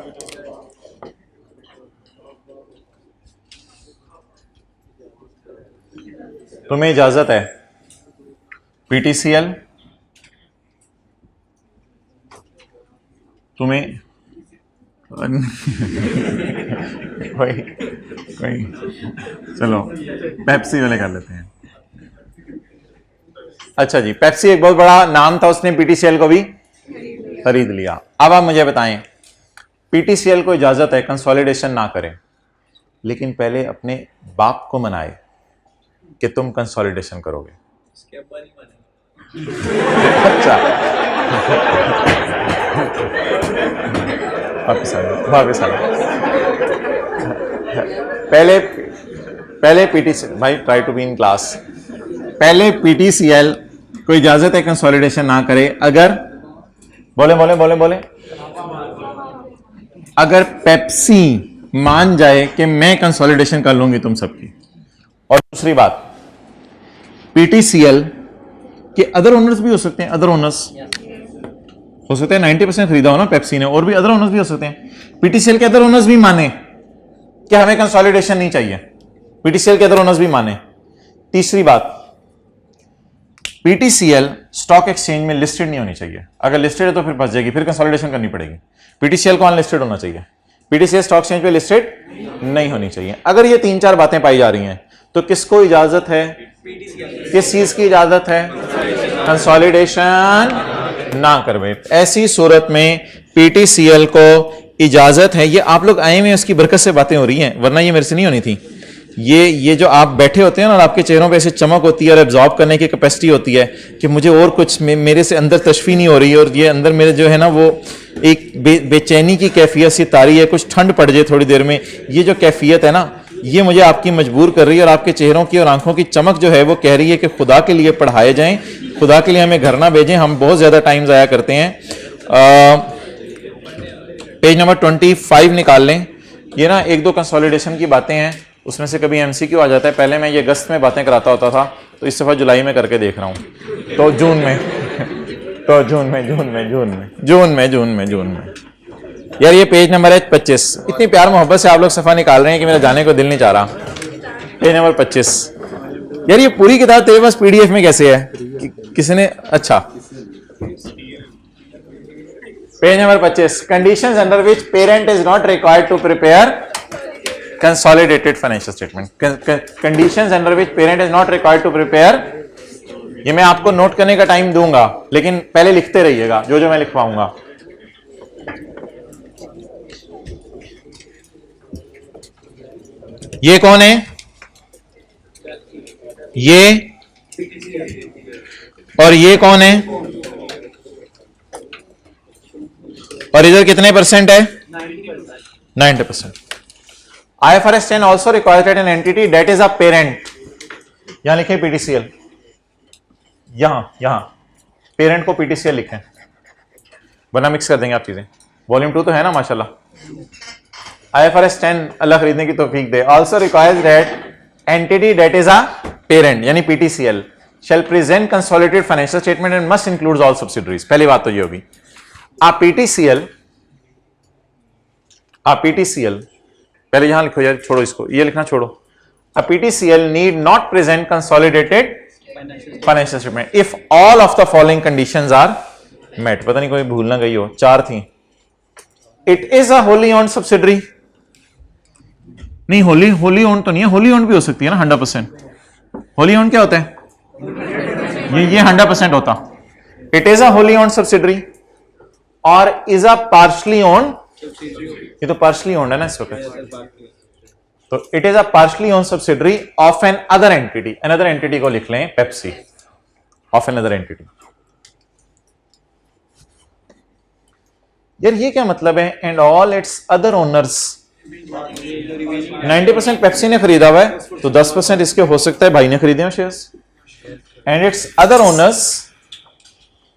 तुम्हें इजाजत है पीटीसीएल, तुम्हें कोई चलो पेप्सी वाले कर लेते हैं। अच्छा जी, पेप्सी एक बहुत बड़ा नाम था, उसने पीटीसीएल को भी खरीद लिया। अब आप मुझे बताएं, पीटीसीएल को इजाजत है कंसोलिडेशन ना करें, लेकिन पहले अपने बाप को मनाए कि तुम कंसोलिडेशन करोगे। अच्छा वापस आ पहले पीटीसीएल, भाई try to be in class. पहले पीटीसीएल को इजाजत है कंसोलिडेशन ना करे अगर बोले अगर पेप्सी मान जाए कि मैं कंसोलिडेशन कर लूंगी तुम सबकी। और दूसरी बात, पीटीसीएल के अदर ओनर्स भी हो सकते हैं, अदर ओनर्स हो सकते हैं, 90% खरीदा हो ना पेप्सी ने, और भी अदर ओनर्स भी हो सकते हैं। पीटीसीएल के अदर ओनर्स भी माने कि हमें कंसोलिडेशन नहीं चाहिए, पीटीसीएल के अदर ओनर्स भी माने। तीसरी बात, पीटीसीएल स्टॉक एक्सचेंज में लिस्टेड नहीं होनी चाहिए। अगर लिस्टेड है तो फिर फंस जाएगी, फिर कंसोलिडेशन करनी पड़ेगी। पीटीसीएल को अनलिस्टेड होना चाहिए, पीटीसीएल स्टॉक एक्सचेंज पे लिस्टेड नहीं होनी चाहिए। अगर ये 3-4 बातें पाई जा रही हैं तो किसको इजाजत है, किस चीज की इजाजत है? कंसोलिडेशन ना करवे। ऐसी सूरत में पीटीसीएल को इजाजत है। ये आप लोग आए हुए उसकी बरकत से बातें हो रही हैं, वरना ये मेरे से नहीं होनी थी। ये जो आप बैठे होते हैं ना और आपके चेहरों पे ऐसे चमक होती है और एब्जॉर्ब करने की कैपेसिटी होती है कि मुझे और कुछ मेरे से अंदर तशफी नहीं हो रही है, और ये अंदर मेरे जो है ना वो एक बेचैनी की कैफियत सी तारी है, कुछ ठंड पड़ जाए थोड़ी देर में, ये जो कैफियत है ना ये मुझे आपकी मजबूर कर रही है। और आपके चेहरों की और आंखों की चमक जो है वो कह रही है कि खुदा के लिए पढ़ाए जाएं, खुदा के लिए हमें घर ना भेजें, हम बहुत ज्यादा टाइम ज़ाया करते हैं। पेज नंबर 25 निकाल लें। ये ना 1-2 कंसोलिडेशन की बातें हैं, उसमें से कभी एमसीक्यू आ जाता है। पहले मैं ये अगस्त में बातें कराता होता था, तो इस दफा जुलाई में करके देख रहा हूँ, तो जून में यार ये पेज नंबर है 25। इतनी प्यार मोहब्बत से आप लोग सफा निकाल रहे हैं कि मेरा जाने को दिल नहीं चाह रहा। Page number 25। यार ये पूरी किताब तेरे पास पीडीएफ में कैसे है? किसी ने? अच्छा, page number 25। Conditions under which parent is not required to prepare consolidated financial statement. Conditions under which parent is not required to prepare, ये मैं आपको नोट करने का टाइम दूंगा, लेकिन पहले लिखते रहिएगा जो मैं लिखवाऊंगा। ये कौन है? ये, और ये कौन है? और इधर कितने परसेंट है? 90%। IFRS 10 also requires that an entity that is a parent, यहां लिखें PTCL, यहां पेरेंट को PTCL लिखें, वरना मिक्स कर देंगे आप चीजें। वॉल्यूम 2 तो है ना माशाल्लाह। IFRS 10 अल्लाह खरीदने की तौफीक दे। Also requires that entity that is a parent यानी PTCL shall present consolidated financial statement and must include all subsidiaries। पहली बात तो ये होगी। आप PTCL पहले यहां लिखो यार, छोड़ो इसको, ये लिखना छोड़ो। A PTCL need not present consolidated financial statement if all of the following conditions are met। पता नहीं कोई भूल ना गई हो, 4 थी। It is a wholly owned subsidiary, नहीं होली ओन तो नहीं है, होली ओन भी हो सकती है ना 100%। होली ओन क्या होता है? ये 100% होता। It is a wholly own subsidiary और इज अ पार्शली ओन, ये तो पार्शली ओन्ड है ना इस वक्त, तो it is a partially own subsidiary of an other entity. Another entity को लिख लें Pepsi, of an other entity. यार ये क्या मतलब है, and all its other owners. 90% Pepsi ने खरीदा हुआ है, तो 10% इसके हो सकता है भाई ने खरीदे हो shares, and its other owners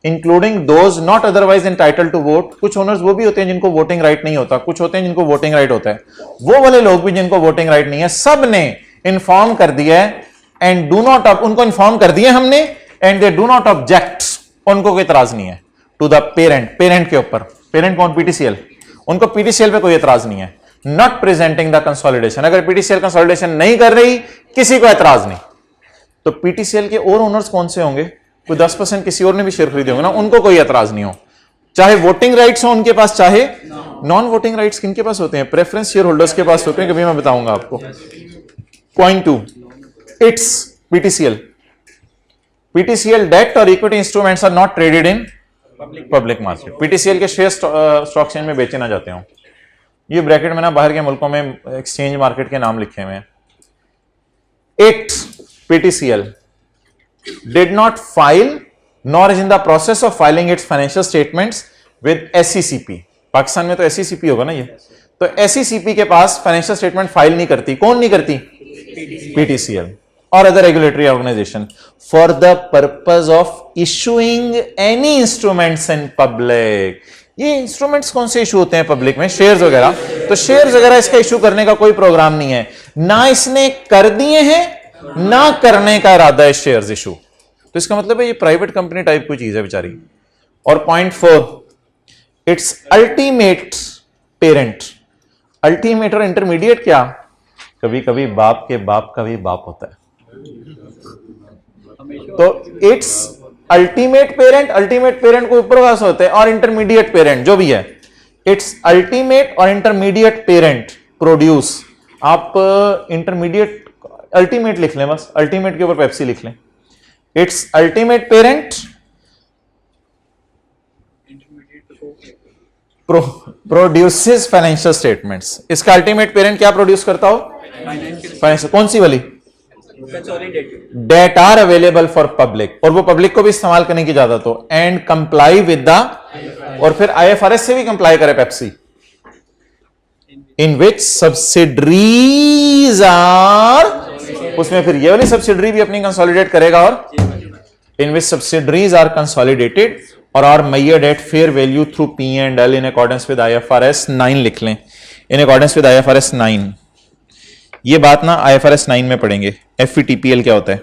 including those not otherwise entitled to vote. कुछ ओनर्स वो भी होते हैं जिनको वोटिंग राइट नहीं होता, कुछ होते हैं जिनको वोटिंग राइट होता है, वो वाले लोग भी जिनको वोटिंग राइट नहीं है, सब ने इन्फॉर्म कर दिया है एंड डू नॉट, उनको इन्फॉर्म कर दिया हमने, and they do not object, उनको कोई एतराज नहीं है टू द पेरेंट, पेरेंट के ऊपर, पेरेंट कौन, पीटीसीएल, उनको पीटीसीएल पे कोई एतराज नहीं है, नॉट प्रेजेंटिंग द कंसोलिडेशन। अगर पीटीसीएल कंसोलिडेशन नहीं कर रही, किसी को एतराज नहीं। तो पीटीसीएल के और ओनर्स कौन से होंगे, कोई 10% किसी और ने भी शेयर खरीदे होंगे ना, उनको कोई एतराज नहीं हो, चाहे वोटिंग राइट्स हो उनके पास, चाहे नॉन वोटिंग राइट्स किनके पास होते हैं, प्रेफरेंस शेयर होल्डर्स के पास होते हैं, कभी मैं बताऊंगा आपको। Point 2, it's PTCL, PTCL debt और equity instruments are not traded in public market. PTCL के शेयर स्टॉक एक्सचेंज में बेचे ना जाते हो। ये ब्रैकेट में ना बाहर के मुल्कों में एक्सचेंज मार्केट के नाम लिखे हुए हैं। It PTCL did not file nor is in the process of filing its financial statements with SECP। Pakistan में तो SECP होगा ना ये, तो SECP के पास फाइनेंशियल स्टेटमेंट फाइल नहीं करती, कौन नहीं करती, PTCL और other regulatory organisation, for the purpose of issuing any instruments in public. ये इंस्ट्रूमेंट्स कौन से इशू होते हैं पब्लिक में, शेयर्स वगैरह, तो शेयर्स वगैरह इसका इशू करने का कोई प्रोग्राम नहीं है, ना इसने कर दिए हैं ना करने का इरादा है शेयर्स इशू। तो इसका मतलब है ये प्राइवेट कंपनी टाइप कोई चीज है बेचारी। और point 4, it's ultimate parent. Ultimate और इंटरमीडिएट क्या, कभी कभी बाप के बाप का भी बाप होता है। तो इट्स अल्टीमेट पेरेंट को ऊपर वास होते हैं, और इंटरमीडिएट पेरेंट जो भी है, इट्स अल्टीमेट और इंटरमीडिएट पेरेंट प्रोड्यूस। आप इंटरमीडिएट अल्टीमेट लिख लें, बस अल्टीमेट के ऊपर पेप्सी लिख लें। Its ultimate parent produces financial statements. इसका अल्टीमेट पेरेंट क्या प्रोड्यूस करता हो, फाइनेंशियल, कौन सी वाली, that are available for public, और वो पब्लिक को भी इस्तेमाल करने की इजाजत हो, एंड कंप्लाई विद द, और फिर IFRS से भी कंप्लाई करे Pepsi, in which subsidiaries are, उसमें फिर ये वाली सब्सिडरी भी अपनी कंसोलिडेट करेगा, और in which subsidiaries are consolidated और are measured at fair value through P&L in accordance with IFRS 9 लिख लें, इन अकॉर्डेंस विद IFRS 9। ये बात ना IFRS 9 में पढ़ेंगे, FVTPL क्या होता है,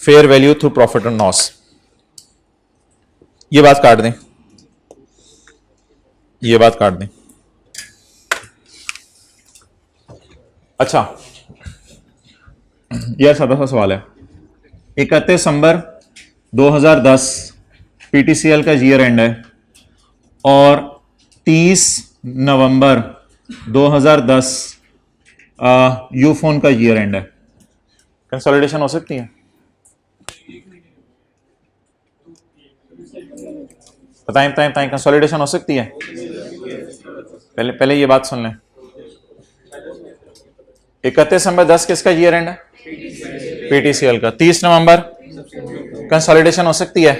fair value through profit and loss. ये बात काट दें, ये बात काट दें। अच्छा, यह सादा सा सवाल है। 31 दिसंबर 2010 पीटीसीएल का ईयर एंड है, और 30 नवंबर 2010 यूफोन का ईयर एंड है। कंसोलिडेशन हो सकती है, बताएं कंसोलिडेशन हो सकती है। पहले ये बात सुन लें, 31 दिसंबर 10 किसका ईयर एंड है, पीटीसीएल का। 30 नवंबर कंसोलिडेशन हो सकती है।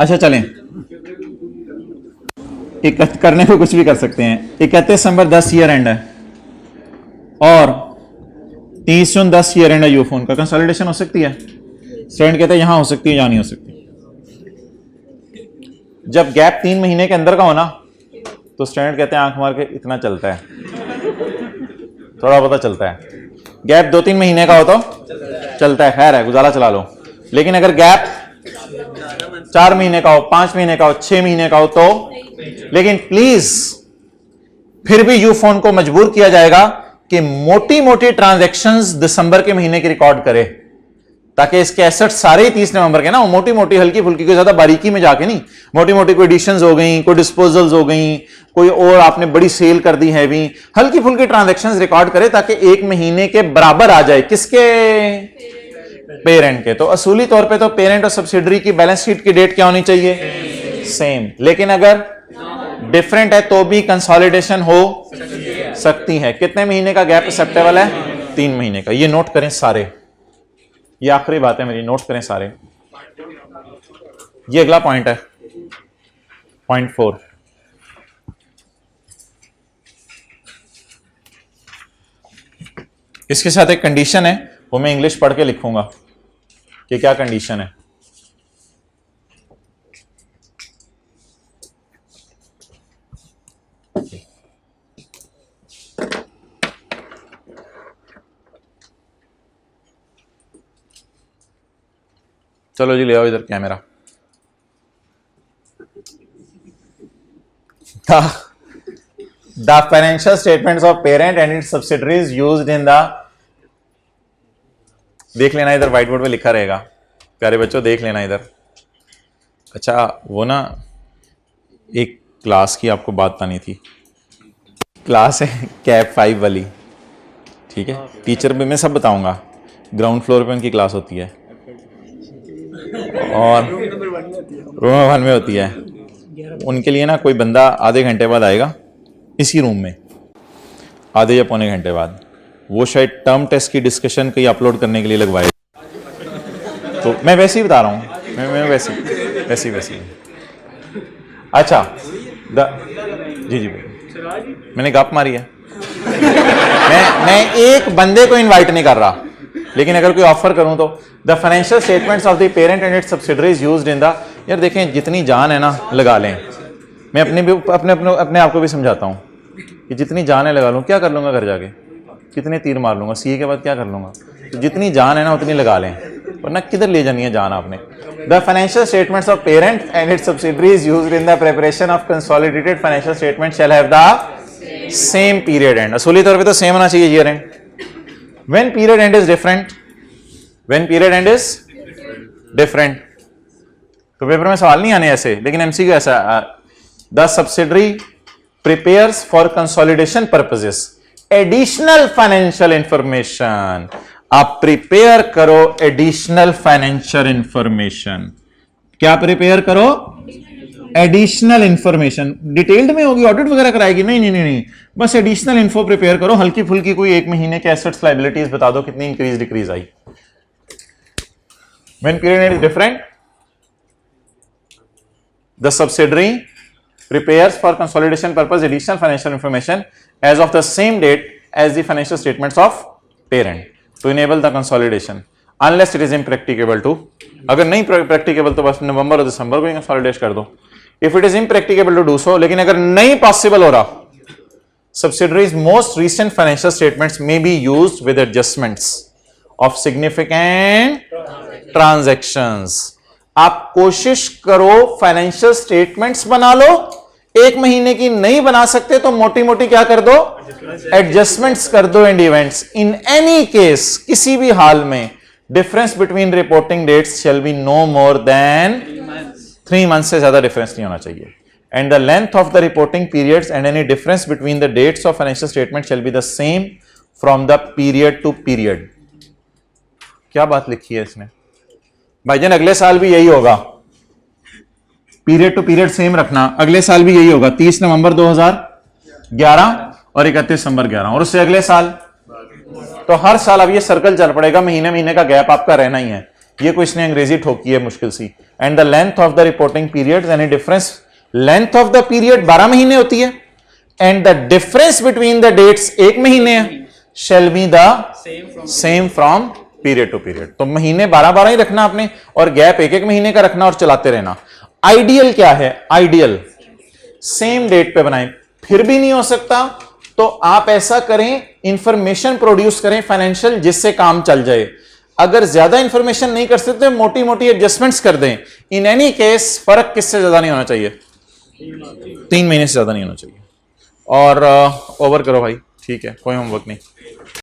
अच्छा चलें, करने को कुछ भी कर सकते हैं। 31 दिसंबर 10 ईयर एंड है, और 30 जून 10 ईयर एंड है यूफोन का। कंसोलिडेशन हो सकती है। स्टूडेंट कहते हैं यहां हो सकती है, यहां नहीं हो सकती। जब गैप 3 महीने के अंदर का हो ना, तो स्टूडेंट कहते हैं आंख मार के इतना चलता है, थोड़ा बहुत चलता है। गैप 2-3 महीने का हो तो चलता है, खैर है, गुजारा चला लो। लेकिन अगर गैप 4 महीने का हो, 5 महीने का हो, 6 महीने का हो तो, लेकिन प्लीज फिर भी यूफोन को मजबूर किया जाएगा कि मोटी मोटी ट्रांजैक्शंस दिसंबर के महीने की रिकॉर्ड करे, ताकि इसके एसेट सारे ही 30 नवंबर के ना, मोटी मोटी हल्की फुल्की, कोई ज्यादा बारीकी में जाके नहीं, मोटी मोटी कोई एडिशंस हो गई, कोई डिस्पोजल्स हो गई, कोई और आपने बड़ी सेल कर दी हैवी, हल्की फुल्की ट्रांजैक्शंस रिकॉर्ड करे ताकि 1 महीने के बराबर आ जाए। किसके, पेरेंट के। तो असूली तौर पे तो पेरेंट और सब्सिडरी की बैलेंस शीट की डेट क्या होनी चाहिए, सेम। लेकिन अगर डिफरेंट है तो भी कंसोलिडेशन हो सकती है। कितने महीने का गैप एक्सेप्टेबल है, 3 महीने का। ये नोट करें सारे, ये आखिरी बात है मेरी, नोट करें सारे। ये अगला पॉइंट है, पॉइंट 4। इसके साथ एक कंडीशन है, वो मैं इंग्लिश पढ़ के लिखूंगा कि क्या कंडीशन है। चलो जी ले आओ इधर camera. The financial statements of parent and its subsidiaries used in the, देख लेना इधर व्हाइट बोर्ड पे लिखा रहेगा प्यारे बच्चों, देख लेना इधर। अच्छा वो ना एक क्लास की आपको बात बतानी थी, क्लास है कैप 5 वाली, ठीक है। टीचर भी मैं सब बताऊंगा, ग्राउंड फ्लोर पे उनकी क्लास होती है और रूम नंबर 1 में होती है। उनके लिए ना कोई बंदा आधे घंटे बाद आएगा इसी रूम में, आधे या पौने घंटे बाद। वो शायद टर्म टेस्ट की डिस्कशन कहीं अपलोड करने के लिए लगवाए, तो मैं वैसे ही बता रहा हूँ, मैं वैसे ही। अच्छा जी मैंने गप मारी है। मैं एक बंदे को इनवाइट नहीं कर रहा, लेकिन अगर कोई ऑफर करूं तो the financial statements of the parent and it's subsidiaries used in the, यार देखें जितनी जान है ना लगा लें। मैं अपने आप को भी समझाता हूं कि जितनी जान है लगा लूं, क्या कर लूंगा घर जाके, कितने तीर मार लूंगा, सीए के बाद क्या कर लूंगा। तो जितनी जान है ना उतनी लगा लें, वरना किधर ले जानी है जान आपने। The financial statements of parent and it's subsidiaries used in the preparation of consolidated financial statement shall have the same period and, असली तौर पे तो सेम होना चाहिए year and. When period and is different, when period and is different, तो paper में सवाल नहीं आने ऐसे, लेकिन एमसीक्यू ऐसा, the subsidiary prepares for consolidation purposes additional financial information. आप प्रिपेयर करो एडिशनल फाइनेंशियल इंफॉर्मेशन। क्या प्रिपेयर करो? Additional information. डिटेल्ड में होगी, ऑडिट वगैरह कराएगी? नहीं, बस एडिशनल इन्फो प्रिपेयर करो, हल्की फुल्की कोई एक महीने के एसेट्स लायबिलिटीज बता दो कितनी increase decrease I. When period is different, the subsidiary prepares for consolidation purpose additional financial information as of the same date as the financial statements of parent to enable the consolidation unless it is impracticable to, अगर नहीं practicable तो बस नवंबर और दिसंबर को consolidate कर दो। If it is impracticable to do so, लेकिन अगर नहीं पॉसिबल हो रहा, subsidiaries most recent financial statements may be used with adjustments of significant transactions. आप कोशिश करो फाइनेंशियल स्टेटमेंट्स बना लो, एक महीने की नहीं बना सकते तो मोटी मोटी क्या कर दो, एडजस्टमेंट्स कर दो and events. In any case, किसी भी हाल में, difference between reporting dates shall be no more than 3 month से ज्यादा डिफरेंस नहीं होना चाहिए। And the length of the reporting periods and any difference between the dates of financial statement shall be the same from the period to period. क्या बात लिखी है इसने भाईजान? अगले साल भी यही होगा, पीरियड टू पीरियड सेम रखना, अगले साल भी यही होगा, 30 नवंबर 2011 और 31 दिसंबर 11 और उससे अगले साल, तो हर साल अब ये सर्कल चल पड़ेगा, महीने का गैप आपका रहना ही है। ये कोई इसने अंग्रेजी ठोकी है मुश्किल सी। And the length of the reporting period, any difference, length of the period 12 महीने होती है and the difference between the dates 1 महीने है, shall be the same from period to period. तो महीने 12 ही रखना आपने और गैप 1 महीने का रखना और चलाते रहना। आइडियल क्या है? आइडियल सेम डेट पे बनाएं, फिर भी नहीं हो सकता तो आप ऐसा करें, इंफॉर्मेशन प्रोड्यूस करें फाइनेंशियल जिससे काम चल जाए। अगर ज्यादा इंफॉर्मेशन नहीं कर सकते मोटी मोटी एडजस्टमेंट्स कर दें। इन एनी केस फर्क किससे ज्यादा नहीं होना चाहिए, 3 महीने से ज्यादा नहीं होना चाहिए। और ओवर करो भाई, ठीक है, कोई होमवर्क नहीं।